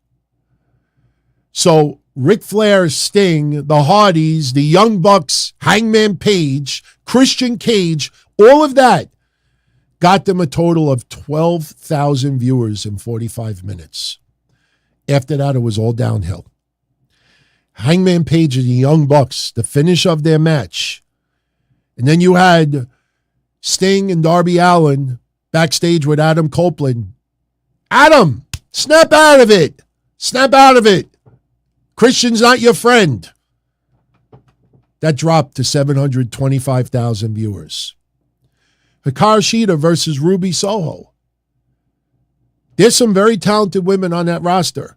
Speaker 3: So Ric Flair, Sting, the Hardys, the Young Bucks, Hangman Page, Christian Cage, all of that got them a total of 12,000 viewers in 45 minutes. After that, it was all downhill. Hangman Page and the Young Bucks, the finish of their match. And then you had Sting and Darby Allin backstage with Adam Copeland. Adam, snap out of it. Snap out of it. Christian's not your friend. That dropped to 725,000 viewers. Hikaru Shida versus Ruby Soho. There's some very talented women on that roster.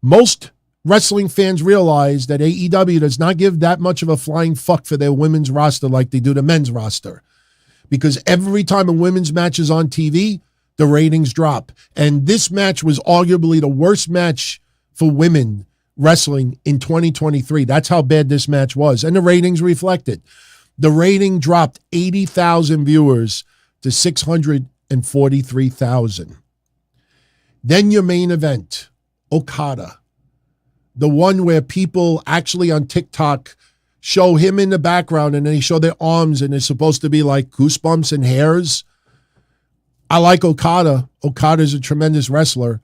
Speaker 3: Most wrestling fans realize that AEW does not give that much of a flying fuck for their women's roster like they do the men's roster. Because every time a women's match is on TV, the ratings drop. And this match was arguably the worst match for women wrestling in 2023. That's how bad this match was. And the ratings reflected. The rating dropped 80,000 viewers to 643,000. Then your main event, Okada. The one where people actually on TikTok show him in the background and then they show their arms and it's supposed to be like goosebumps and hairs. I like Okada. Okada's a tremendous wrestler,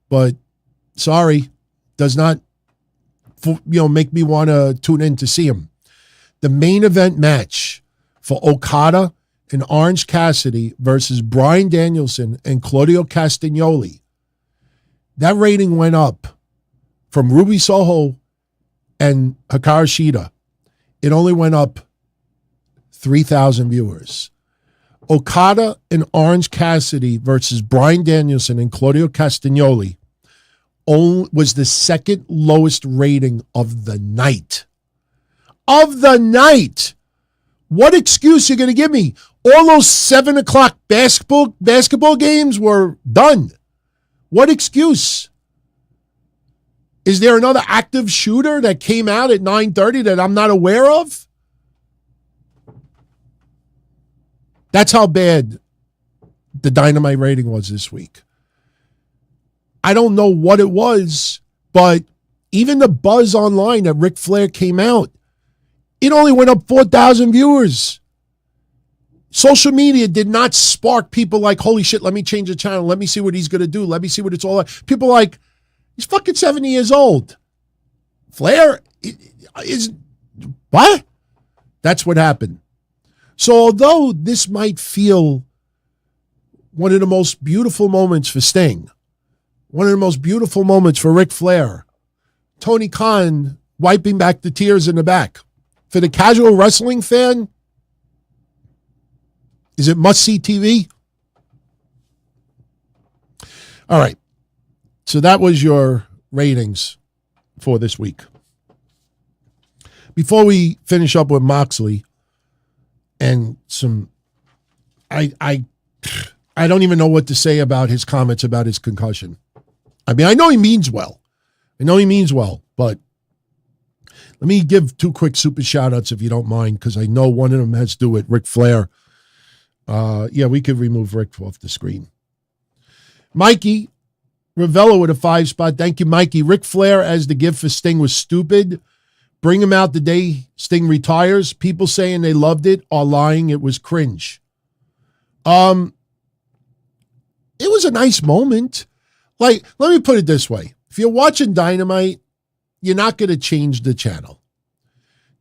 Speaker 3: but sorry, does not make me want to tune in to see him. The main event match for Okada and Orange Cassidy versus Bryan Danielson and Claudio Castagnoli. That rating went up from Ruby Soho and Hikaru Shida. It only went up 3,000 viewers. Okada and Orange Cassidy versus Bryan Danielson and Claudio Castagnoli was the second lowest rating of the night. Of the night! What excuse are you going to give me? All those 7 o'clock basketball games were done. What excuse? Is there another active shooter that came out at 9:30 that I'm not aware of? That's how bad the Dynamite rating was this week. I don't know what it was, but even the buzz online that Ric Flair came out, it only went up 4,000 viewers. Social media did not spark people like, holy shit, let me change the channel. Let me see what he's going to do. Let me see what it's all about. People like, he's fucking 70 years old. Flair is, what? That's what happened. So although this might feel one of the most beautiful moments for Sting, one of the most beautiful moments for Ric Flair, Tony Khan wiping back the tears in the back. For the casual wrestling fan, is it must-see TV? All right. So that was your ratings for this week. Before we finish up with Moxley and some, I don't even know what to say about his comments about his concussion. I mean, I know he means well. But let me give 2 quick super shout-outs if you don't mind, because I know one of them has to do with Ric Flair. Yeah, we could remove Rick off the screen. Mikey Ravello with a 5 spot. Thank you, Mikey. Ric Flair as the gift for Sting was stupid. Bring him out the day Sting retires. People saying they loved it are lying. It was cringe. It was a nice moment. Like, let me put it this way. If you're watching Dynamite, you're not going to change the channel.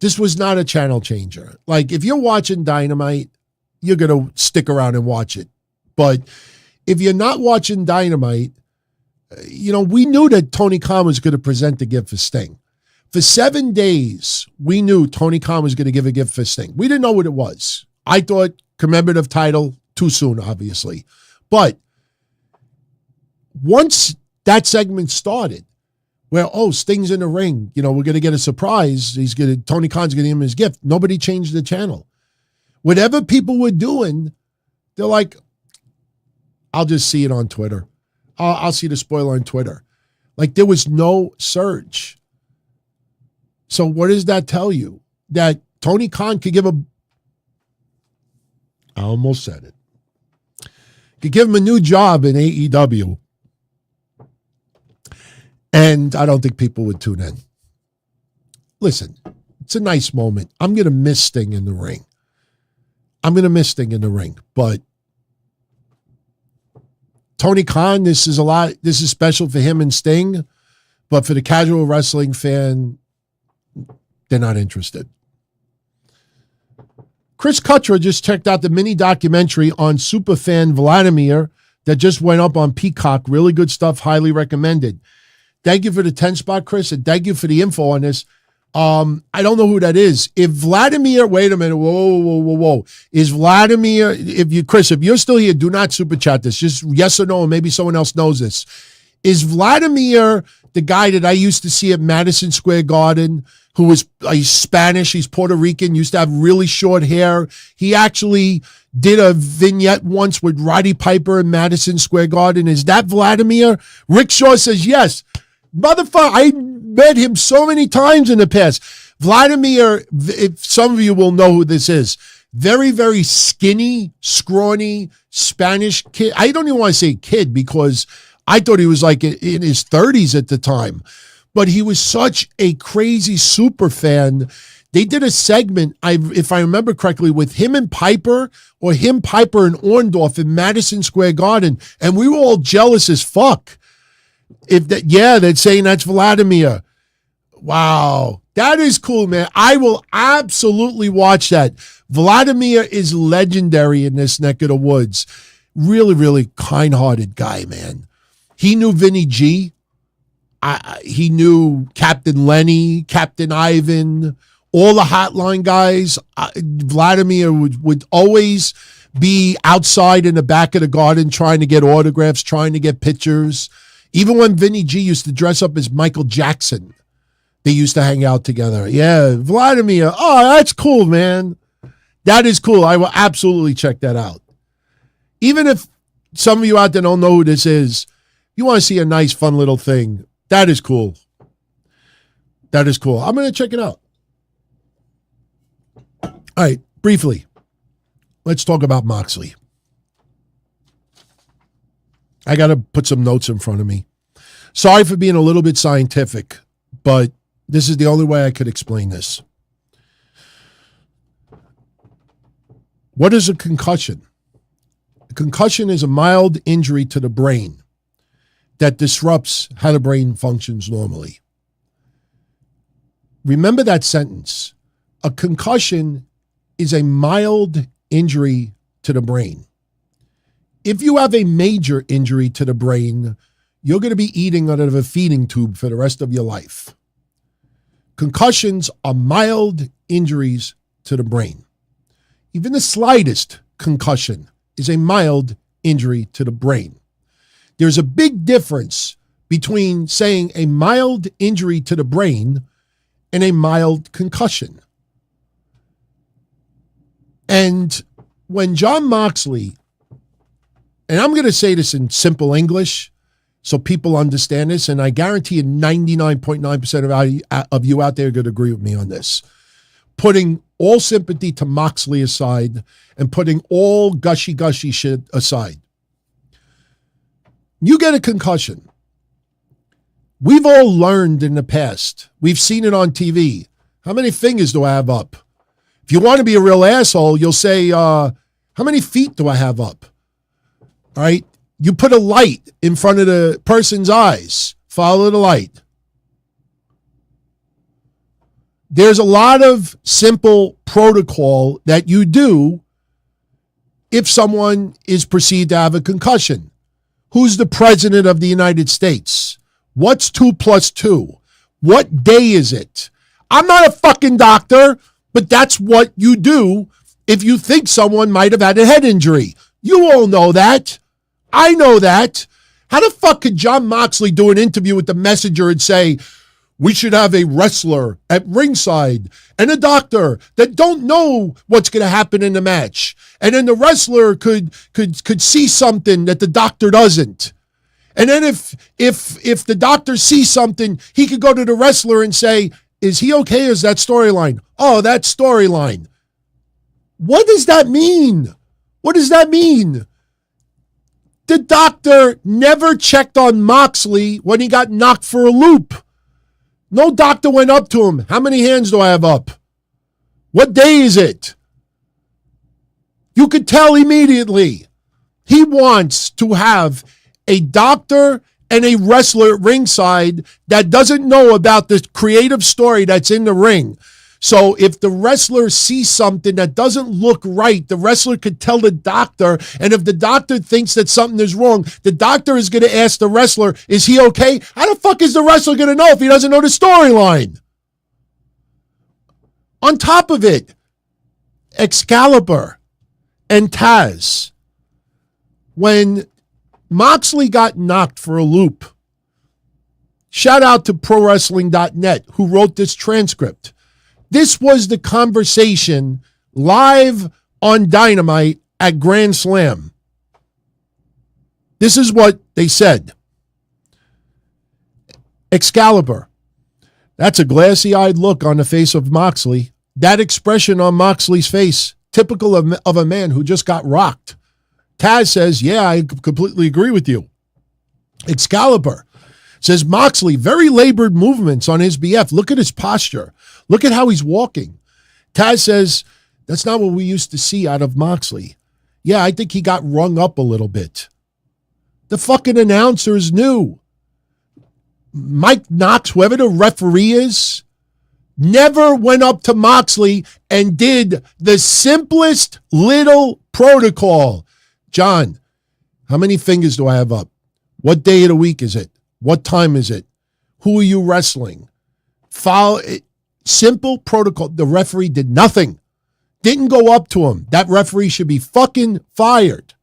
Speaker 3: This was not a channel changer. Like, if you're watching Dynamite, you're going to stick around and watch it. But if you're not watching Dynamite, we knew that Tony Khan was going to present the gift for Sting. For 7 days, we knew Tony Khan was going to give a gift for Sting. We didn't know what it was. I thought commemorative title, too soon, obviously. But once that segment started, where, Sting's in the ring, we're going to get a surprise. Tony Khan's going to give him his gift. Nobody changed the channel. Whatever people were doing, they're like, I'll just see it on Twitter. I'll see the spoiler on Twitter. Like, there was no surge. So what does that tell you? That Tony Khan could give I almost said it. Could give him a new job in AEW. And I don't think people would tune in. Listen, it's a nice moment. I'm going to miss Sting in the ring. But Tony Khan, this is special for him and Sting. But for the casual wrestling fan, they're not interested. Chris Kutra just checked out the mini documentary on superfan Vladimir that just went up on Peacock. Really good stuff. Highly recommended. Thank you for the 10 spot, Chris, and thank you for the info on this. I don't know who that is. If Vladimir, wait a minute, whoa. Is Vladimir, Chris, if you're still here, do not super chat this. Just yes or no, and maybe someone else knows this. Is Vladimir the guy that I used to see at Madison Square Garden, who was he's Spanish, he's Puerto Rican, used to have really short hair? He actually did a vignette once with Roddy Piper in Madison Square Garden. Is that Vladimir? Rick Shaw says yes. Motherfucker, I met him so many times in the past. Vladimir, if some of you will know who this is, very, very skinny, scrawny Spanish kid. I don't even want to say kid because I thought he was like in his 30s at the time. But he was such a crazy super fan. They did a segment, if I remember correctly, with him and Piper, or him, Piper, and Orndorff in Madison Square Garden, and we were all jealous as fuck. They're saying that's Vladimir. Wow. That is cool, man. I will absolutely watch that. Vladimir is legendary in this neck of the woods. Really, really kind-hearted guy, man. He knew Vinny G. He knew Captain Lenny, Captain Ivan, all the hotline guys. Vladimir would always be outside in the back of the garden trying to get autographs, trying to get pictures. Even when Vinny G used to dress up as Michael Jackson, they used to hang out together. Yeah, Vladimir. Oh, that's cool, man. That is cool. I will absolutely check that out. Even if some of you out there don't know who this is, you want to see a nice, fun little thing. That is cool. That is cool. I'm going to check it out. All right, briefly, let's talk about Moxley. I got to put some notes in front of me. Sorry for being a little bit scientific, but this is the only way I could explain this. What is a concussion? A concussion is a mild injury to the brain that disrupts how the brain functions normally. Remember that sentence. A concussion is a mild injury to the brain. If you have a major injury to the brain, you're going to be eating out of a feeding tube for the rest of your life. Concussions are mild injuries to the brain. Even the slightest concussion is a mild injury to the brain. There's a big difference between saying a mild injury to the brain and a mild concussion. And when Jon Moxley, and I'm going to say this in simple English so people understand this, and I guarantee you 99.9% of you out there are going to agree with me on this, putting all sympathy to Moxley aside and putting all gushy shit aside. You get a concussion. We've all learned in the past. We've seen it on TV. How many fingers do I have up? If you want to be a real asshole, you'll say, how many feet do I have up? All right. You put a light in front of the person's eyes. Follow the light. There's a lot of simple protocol that you do if someone is perceived to have a concussion. Who's the president of the United States? What's 2 + 2? What day is it? I'm not a fucking doctor, but that's what you do if you think someone might have had a head injury. You all know that. I know that. How the fuck could John Moxley do an interview with the Messenger and say, we should have a wrestler at ringside and a doctor that don't know what's going to happen in the match. And then the wrestler could see something that the doctor doesn't. And then if the doctor sees something, he could go to the wrestler and say, is he okay? Is that storyline? Oh, that storyline. What does that mean? What does that mean? The doctor never checked on Moxley when he got knocked for a loop. No doctor went up to him. How many hands do I have up? What day is it? You could tell immediately. He wants to have a doctor and a wrestler at ringside that doesn't know about the creative story that's in the ring. So if the wrestler sees something that doesn't look right, the wrestler could tell the doctor. And if the doctor thinks that something is wrong, the doctor is going to ask the wrestler, is he okay? How the fuck is the wrestler going to know if he doesn't know the storyline? On top of it, Excalibur and Taz, when Moxley got knocked for a loop, shout out to ProWrestling.net who wrote this transcript. This was the conversation live on Dynamite at Grand Slam. This is what they said. Excalibur. That's a glassy-eyed look on the face of Moxley. That expression on Moxley's face, typical of a man who just got rocked. Taz says, yeah, I completely agree with you. Excalibur says, Moxley, very labored movements on his BF. Look at his posture. Look at how he's walking. Taz says, that's not what we used to see out of Moxley. Yeah, I think he got rung up a little bit. The fucking announcers knew. Mike Knox, whoever the referee is, never went up to Moxley and did the simplest little protocol. John, how many fingers do I have up? What day of the week is it? What time is it? Who are you wrestling? Follow it. Simple protocol. The referee did nothing. Didn't go up to him. That referee should be fucking fired.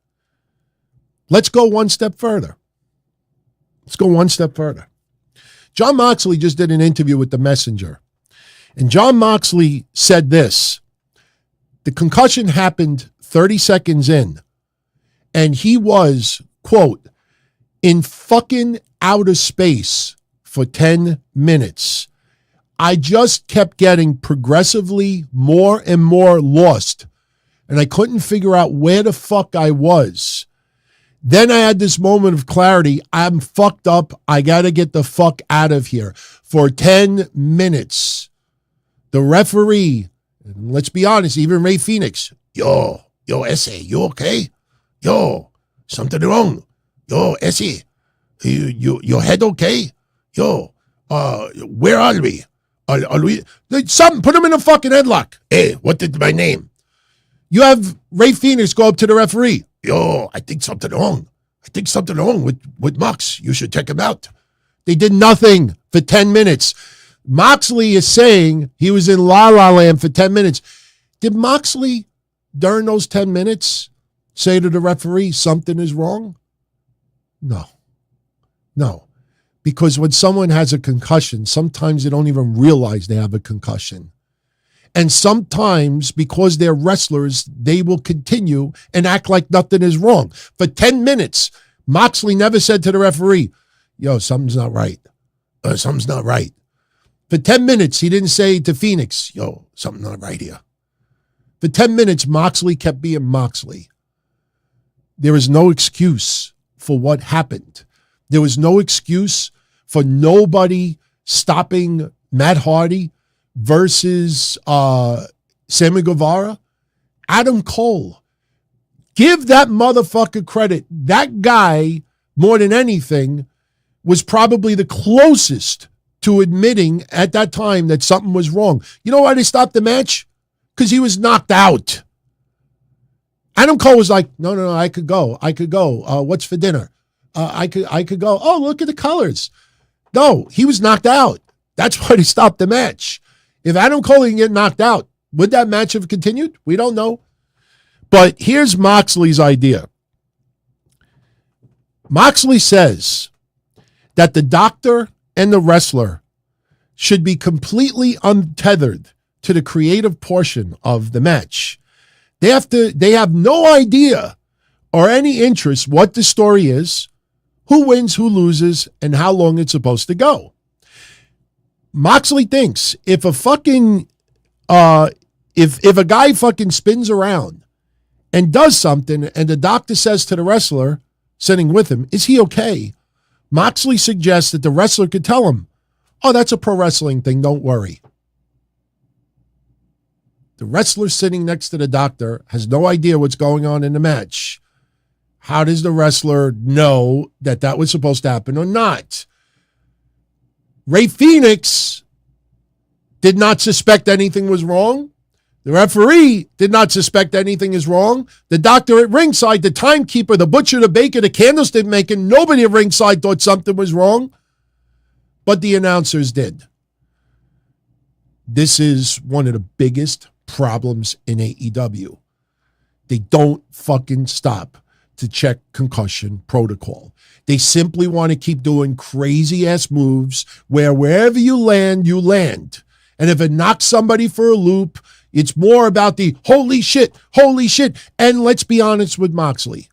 Speaker 3: Let's go one step further. John Moxley just did an interview with the Messenger. And John Moxley said this. The concussion happened 30 seconds in. And he was, quote, in fucking outer space for 10 minutes. I just kept getting progressively more and more lost. And I couldn't figure out where the fuck I was. Then I had this moment of clarity. I'm fucked up. I got to get the fuck out of here. For 10 minutes. The referee, and let's be honest, even Ray Phoenix, yo, Essie, you okay? Yo, something wrong. Yo, Essie, your head okay? Yo, where are we? Are we? Something, put him in a fucking headlock. Hey, what did my name? You have Ray Phoenix go up to the referee. Yo, I think something wrong. with Mox. You should check him out. They did nothing for 10 minutes. Moxley is saying he was in La La Land for 10 minutes. Did Moxley, during those 10 minutes, say to the referee something is wrong? No. Because when someone has a concussion, sometimes they don't even realize they have a concussion. And sometimes, because they're wrestlers, they will continue and act like nothing is wrong. For 10 minutes, Moxley never said to the referee, yo, something's not right. Something's not right. For 10 minutes, he didn't say to Phoenix, yo, something's not right here. For 10 minutes, Moxley kept being Moxley. There is no excuse for what happened. There was no excuse for nobody stopping Matt Hardy versus Sammy Guevara? Adam Cole. Give that motherfucker credit. That guy, more than anything, was probably the closest to admitting at that time that something was wrong. You know why they stopped the match? Because he was knocked out. Adam Cole was like, no, I could go. What's for dinner? I could go. Oh, look at the colors. No, he was knocked out. That's why they stopped the match. If Adam Cole didn't get knocked out, would that match have continued? We don't know. But here's Moxley's idea. Moxley says that the doctor and the wrestler should be completely untethered to the creative portion of the match. They have no idea or any interest what the story is, who wins, who loses, and how long it's supposed to go. Moxley thinks if a fucking if a guy fucking spins around and does something and the doctor says to the wrestler sitting with him, is he okay? Moxley suggests that the wrestler could tell him, oh, that's a pro wrestling thing, don't worry. The wrestler sitting next to the doctor has no idea what's going on in the match. How does the wrestler know that that was supposed to happen or not? Rey Fenix did not suspect anything was wrong. The referee did not suspect anything is wrong. The doctor at ringside, the timekeeper, the butcher, the baker, the candlestick maker, nobody at ringside thought something was wrong. But the announcers did. This is one of the biggest problems in AEW. They don't fucking stop to check concussion protocol. They simply want to keep doing crazy ass moves where wherever you land, you land. And if it knocks somebody for a loop, it's more about the holy shit. And let's be honest with Moxley.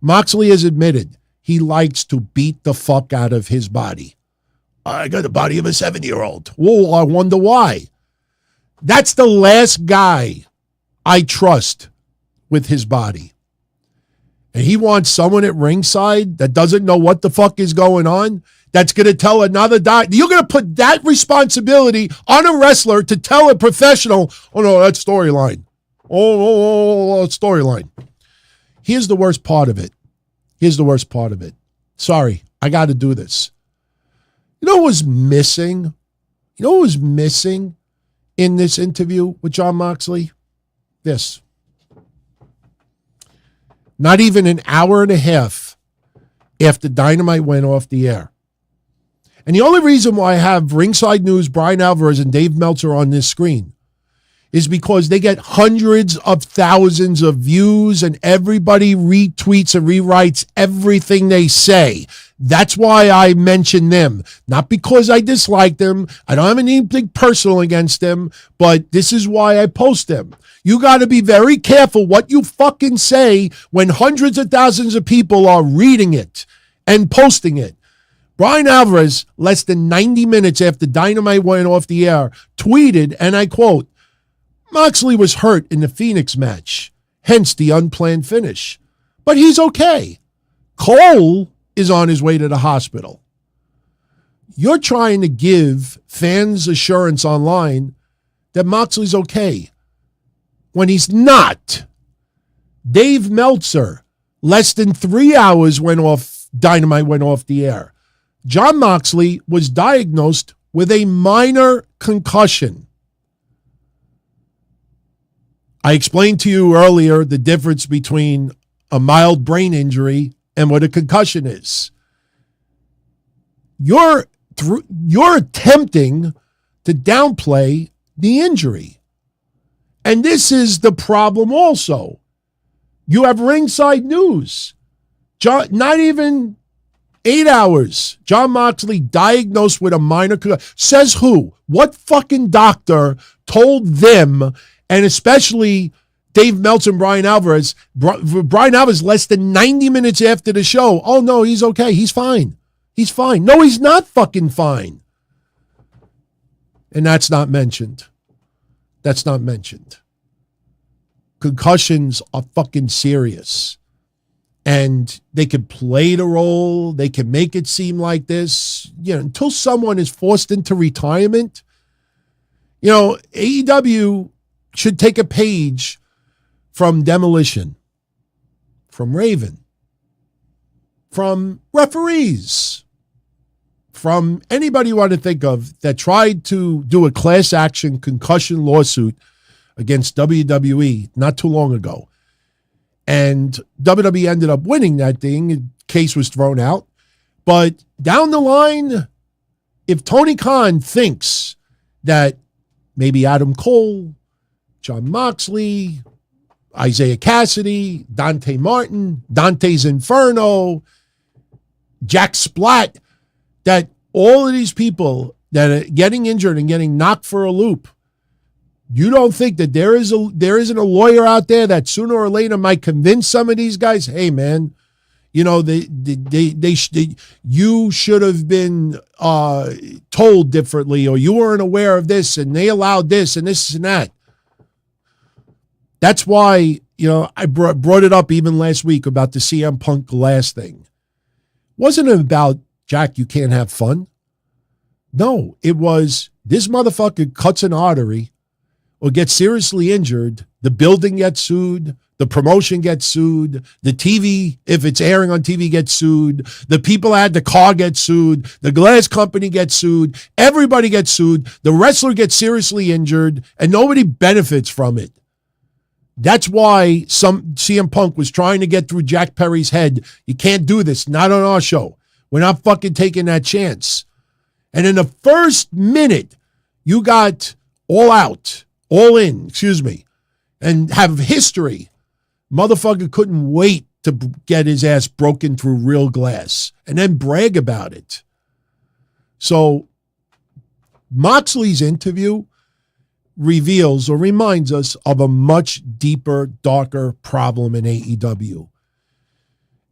Speaker 3: Moxley has admitted he likes to beat the fuck out of his body. I got the body of a 7-year-old. Whoa, I wonder why. That's the last guy I trust with his body. And he wants someone at ringside that doesn't know what the fuck is going on, that's going to tell another doctor. You're going to put that responsibility on a wrestler to tell a professional, oh, no, that's storyline. Oh, storyline. Here's the worst part of it. Sorry, I got to do this. You know what was missing? In this interview with Jon Moxley? This. Not even an hour and a half after Dynamite went off the air. And the only reason why I have Ringside News, Brian Alvarez, and Dave Meltzer on this screen is because they get hundreds of thousands of views and everybody retweets and rewrites everything they say. That's why I mention them. Not because I dislike them. I don't have anything personal against them, but this is why I post them. You got to be very careful what you fucking say when hundreds of thousands of people are reading it and posting it. Brian Alvarez, less than 90 minutes after Dynamite went off the air, tweeted, and I quote, Moxley was hurt in the Phoenix match, hence the unplanned finish. But he's okay. Cole is on his way to the hospital. You're trying to give fans assurance online that Moxley's okay when he's not. Dave Meltzer, less than 3 hours Dynamite went off the air. Jon Moxley was diagnosed with a minor concussion. I explained to you earlier the difference between a mild brain injury and what a concussion is. You're attempting to downplay the injury. And this is the problem also. You have Ringside News. Not even 8 hours. Jon Moxley diagnosed with a minor concussion. Says who? What fucking doctor told them, and especially Dave Meltzer and Brian Alvarez, less than 90 minutes after the show, oh no, he's okay, he's fine. He's fine. No, he's not fucking fine. And that's not mentioned. Concussions are fucking serious. And they could play the role. They can make it seem like this, until someone is forced into retirement. AEW should take a page from Demolition, from Raven, from referees, from anybody you want to think of that tried to do a class action concussion lawsuit against WWE not too long ago. And WWE ended up winning that thing. The case was thrown out. But down the line, if Tony Khan thinks that maybe Adam Cole, Jon Moxley, Isaiah Cassidy, Dante Martin, Dante's Inferno, Jack Splat, that all of these people that are getting injured and getting knocked for a loop, you don't think that there isn't a lawyer out there that sooner or later might convince some of these guys, hey man, you should have been told differently, or you weren't aware of this, and they allowed this and this and that. That's why I brought it up even last week about the CM Punk glass thing. Wasn't it about, Jack, you can't have fun? No, it was, this motherfucker cuts an artery or gets seriously injured, the building gets sued, the promotion gets sued, the TV, if it's airing on TV, gets sued, the people at the car get sued, the glass company gets sued, everybody gets sued, the wrestler gets seriously injured, and nobody benefits from it. That's why CM Punk was trying to get through Jack Perry's head. You can't do this, not on our show. We're not fucking taking that chance. And in the first minute, you got all in, and have history. Motherfucker couldn't wait to get his ass broken through real glass and then brag about it. So Moxley's interview reveals or reminds us of a much deeper, darker problem in AEW.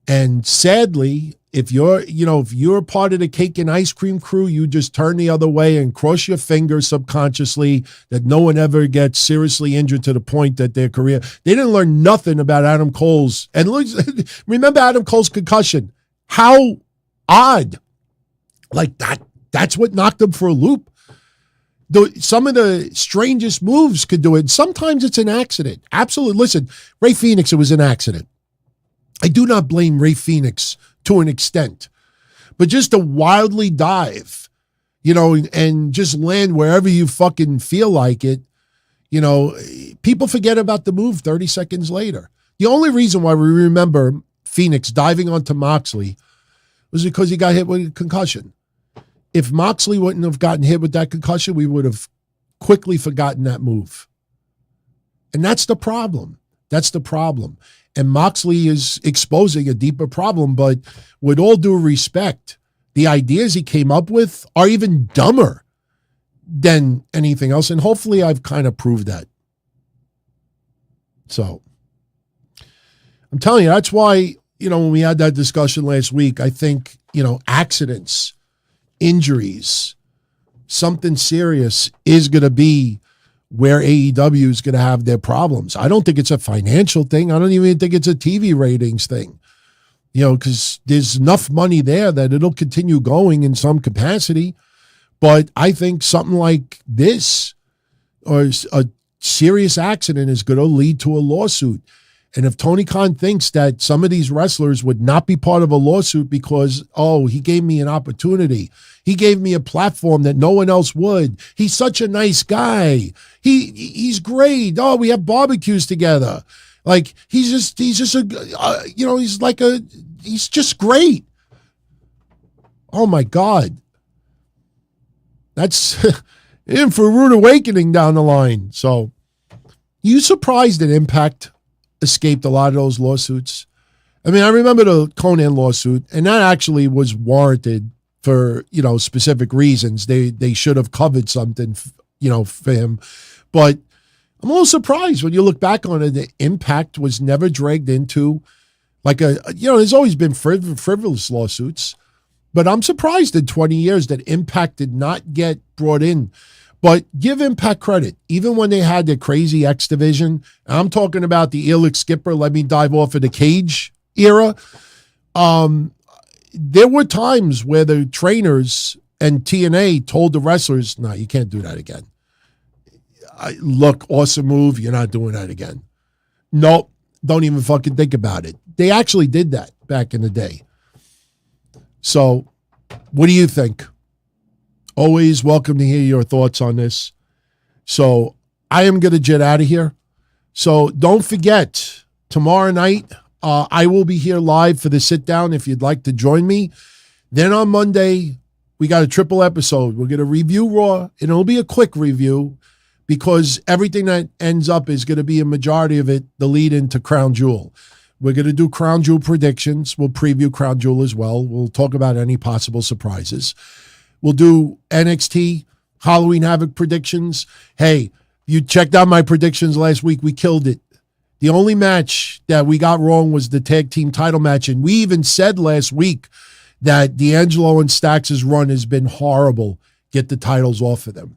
Speaker 3: And sadly, if you're part of the cake and ice cream crew, you just turn the other way and cross your fingers subconsciously that no one ever gets seriously injured to the point that their career, they didn't learn nothing about Adam Cole's. And remember Adam Cole's concussion. How odd. Like that's what knocked him for a loop. Some of the strangest moves could do it. Sometimes it's an accident. Absolutely. Listen, Ray Phoenix, it was an accident. I do not blame Ray Phoenix to an extent, but just a wildly dive, and just land wherever you fucking feel like it. People forget about the move 30 seconds later. The only reason why we remember Phoenix diving onto Moxley was because he got hit with a concussion. If Moxley wouldn't have gotten hit with that concussion, we would have quickly forgotten that move. And that's the problem. And Moxley is exposing a deeper problem, but with all due respect, the ideas he came up with are even dumber than anything else. And hopefully I've kind of proved that. So I'm telling you, that's why, when we had that discussion last week, I think, accidents, injuries, something serious is going to be where AEW is going to have their problems. I don't think it's a financial thing. I don't even think it's a TV ratings thing, because there's enough money there that it'll continue going in some capacity. But I think something like this or a serious accident is going to lead to a lawsuit. And if Tony Khan thinks that some of these wrestlers would not be part of a lawsuit because, he gave me an opportunity, he gave me a platform that no one else would, he's such a nice guy, he's great, we have barbecues together, like he's just great. Oh my God, that's in for a rude awakening down the line. So, you surprised that Impact escaped a lot of those lawsuits? I mean, I remember the Conan lawsuit, and that actually was warranted for, specific reasons. They should have covered something, for him. But I'm a little surprised when you look back on it, the Impact was never dragged into there's always been frivolous lawsuits, but I'm surprised in 20 years that Impact did not get brought in. But give Impact credit. Even when they had their crazy X division, I'm talking about the Elix Skipper, let me dive off of the cage era, there were times where the trainers and TNA told the wrestlers, no, you can't do that again. Look, awesome move. You're not doing that again. Nope. Don't even fucking think about it. They actually did that back in the day. So what do you think? Always welcome to hear your thoughts on this. So I am going to jet out of here. So don't forget, tomorrow night, I will be here live for the sit down if you'd like to join me. Then on Monday, we got a triple episode. We're going to review Raw, and it'll be a quick review because everything that ends up is going to be a majority of it, the lead into Crown Jewel. We're going to do Crown Jewel predictions. We'll preview Crown Jewel as well. We'll talk about any possible surprises. We'll do NXT Halloween Havoc predictions. Hey, you checked out my predictions last week. We killed it. The only match that we got wrong was the tag team title match. And we even said last week that D'Angelo and Stax' run has been horrible. Get the titles off of them.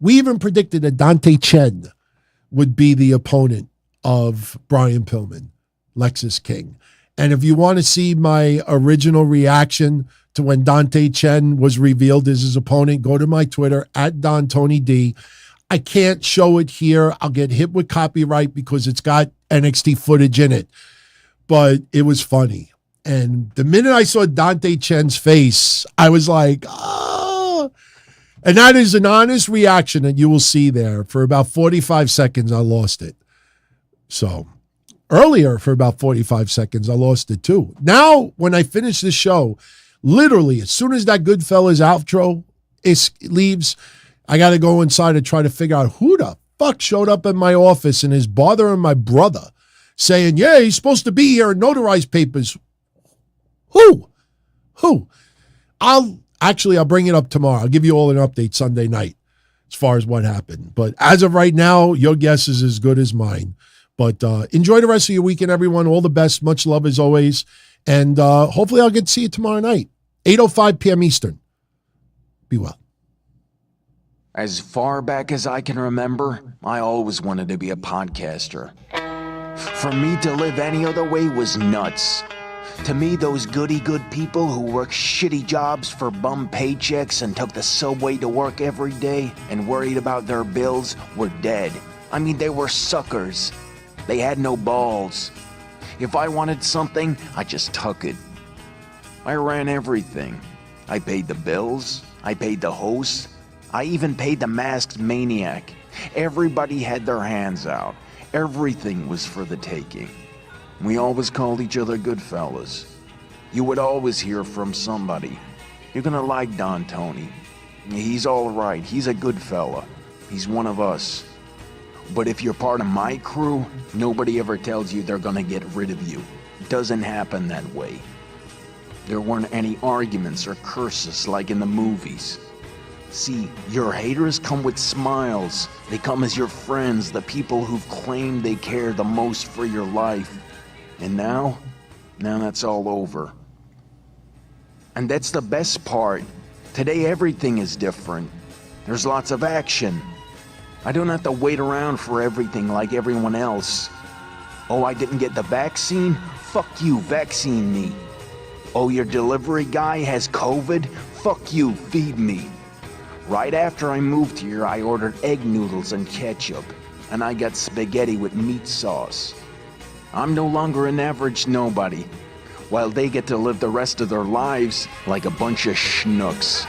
Speaker 3: We even predicted that Dante Chen would be the opponent of Brian Pillman, Lexus King. And if you want to see my original reaction to when Dante Chen was revealed as his opponent, go to my Twitter at DonTonyD. I can't show it here. I'll get hit with copyright because it's got NXT footage in it. But it was funny. And the minute I saw Dante Chen's face, I was like, ah. And that is an honest reaction that you will see there. For about 45 seconds, I lost it. So earlier, for about 45 seconds, I lost it too. Now, when I finish the show, literally, as soon as that Goodfellas outro leaves, I got to go inside and try to figure out who the fuck showed up in my office and is bothering my brother saying, yeah, he's supposed to be here and notarize papers. Who? I'll bring it up tomorrow. I'll give you all an update Sunday night as far as what happened. But as of right now, your guess is as good as mine. But enjoy the rest of your weekend, everyone. All the best. Much love as always. And hopefully I'll get to see you tomorrow night, 8:05 p.m. Eastern. Be well.
Speaker 8: As far back as I can remember, I always wanted to be a podcaster. For me to live any other way was nuts. To me, those goody-good people who worked shitty jobs for bum paychecks and took the subway to work every day and worried about their bills were dead. I mean, they were suckers. They had no balls. If I wanted something, I just took it. I ran everything. I paid the bills. I paid the host. I even paid the masked maniac. Everybody had their hands out. Everything was for the taking. We always called each other good fellas. You would always hear from somebody. You're gonna like Don Tony. He's all right. He's a good fella. He's one of us. But if you're part of my crew, nobody ever tells you they're gonna get rid of you. It doesn't happen that way. There weren't any arguments or curses like in the movies. See, your haters come with smiles. They come as your friends, the people who've claimed they care the most for your life. And now that's all over. And that's the best part. Today everything is different. There's lots of action. I don't have to wait around for everything like everyone else. Oh, I didn't get the vaccine? Fuck you, vaccine me. Oh, your delivery guy has COVID? Fuck you, feed me. Right after I moved here, I ordered egg noodles and ketchup, and I got spaghetti with meat sauce. I'm no longer an average nobody, while they get to live the rest of their lives like a bunch of schnooks.